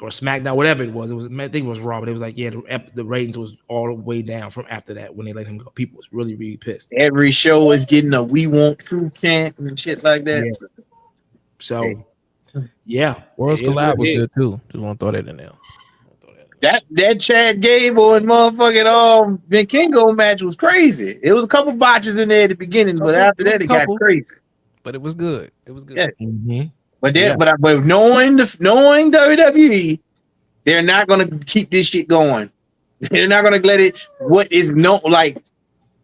or SmackDown, whatever it was, I think it was Raw, but it was like, yeah, the ratings was all the way down from after that when they let him go. People was really, really pissed. Every show is getting a "We Want Truth" chant and shit like that. Yeah. So, yeah, Worlds it is Collab what was it is. good too. Just want to throw that in there. That Chad Gable and motherfucking Vincenzo match was crazy. It was a couple botches in there at the beginning, but after that it got crazy. But it was good. It was good. Yeah. Mhm. But Yeah. but knowing WWE, they're not gonna keep this shit going. They're not gonna let it. What is like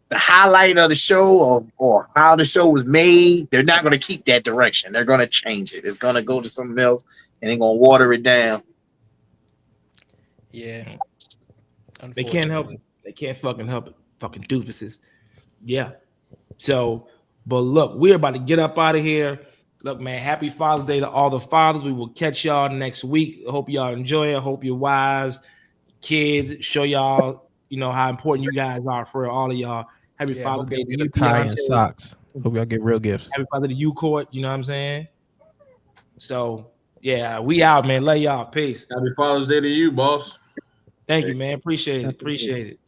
the highlight of the show or how the show was made? They're not gonna keep that direction. They're gonna change it. It's gonna go to something else, and they're gonna water it down. Yeah. They can't help it. They can't fucking help it. Fucking doofuses. Yeah. So, but look, we're about to get up out of here. Look, man, happy Father's Day to all the fathers. We will catch y'all next week. I hope y'all enjoy it. I hope your wives, kids, show y'all, how important you guys are for all of y'all. Happy Father's Day to Get you, a tie and Deontay. socks. Hope y'all get real gifts. Happy Father's Day to you, Court. You know what I'm saying? So, yeah, we out, man. Love y'all. Peace. Happy Father's Day to you, boss. Thank you, man. Appreciate it. Appreciate it.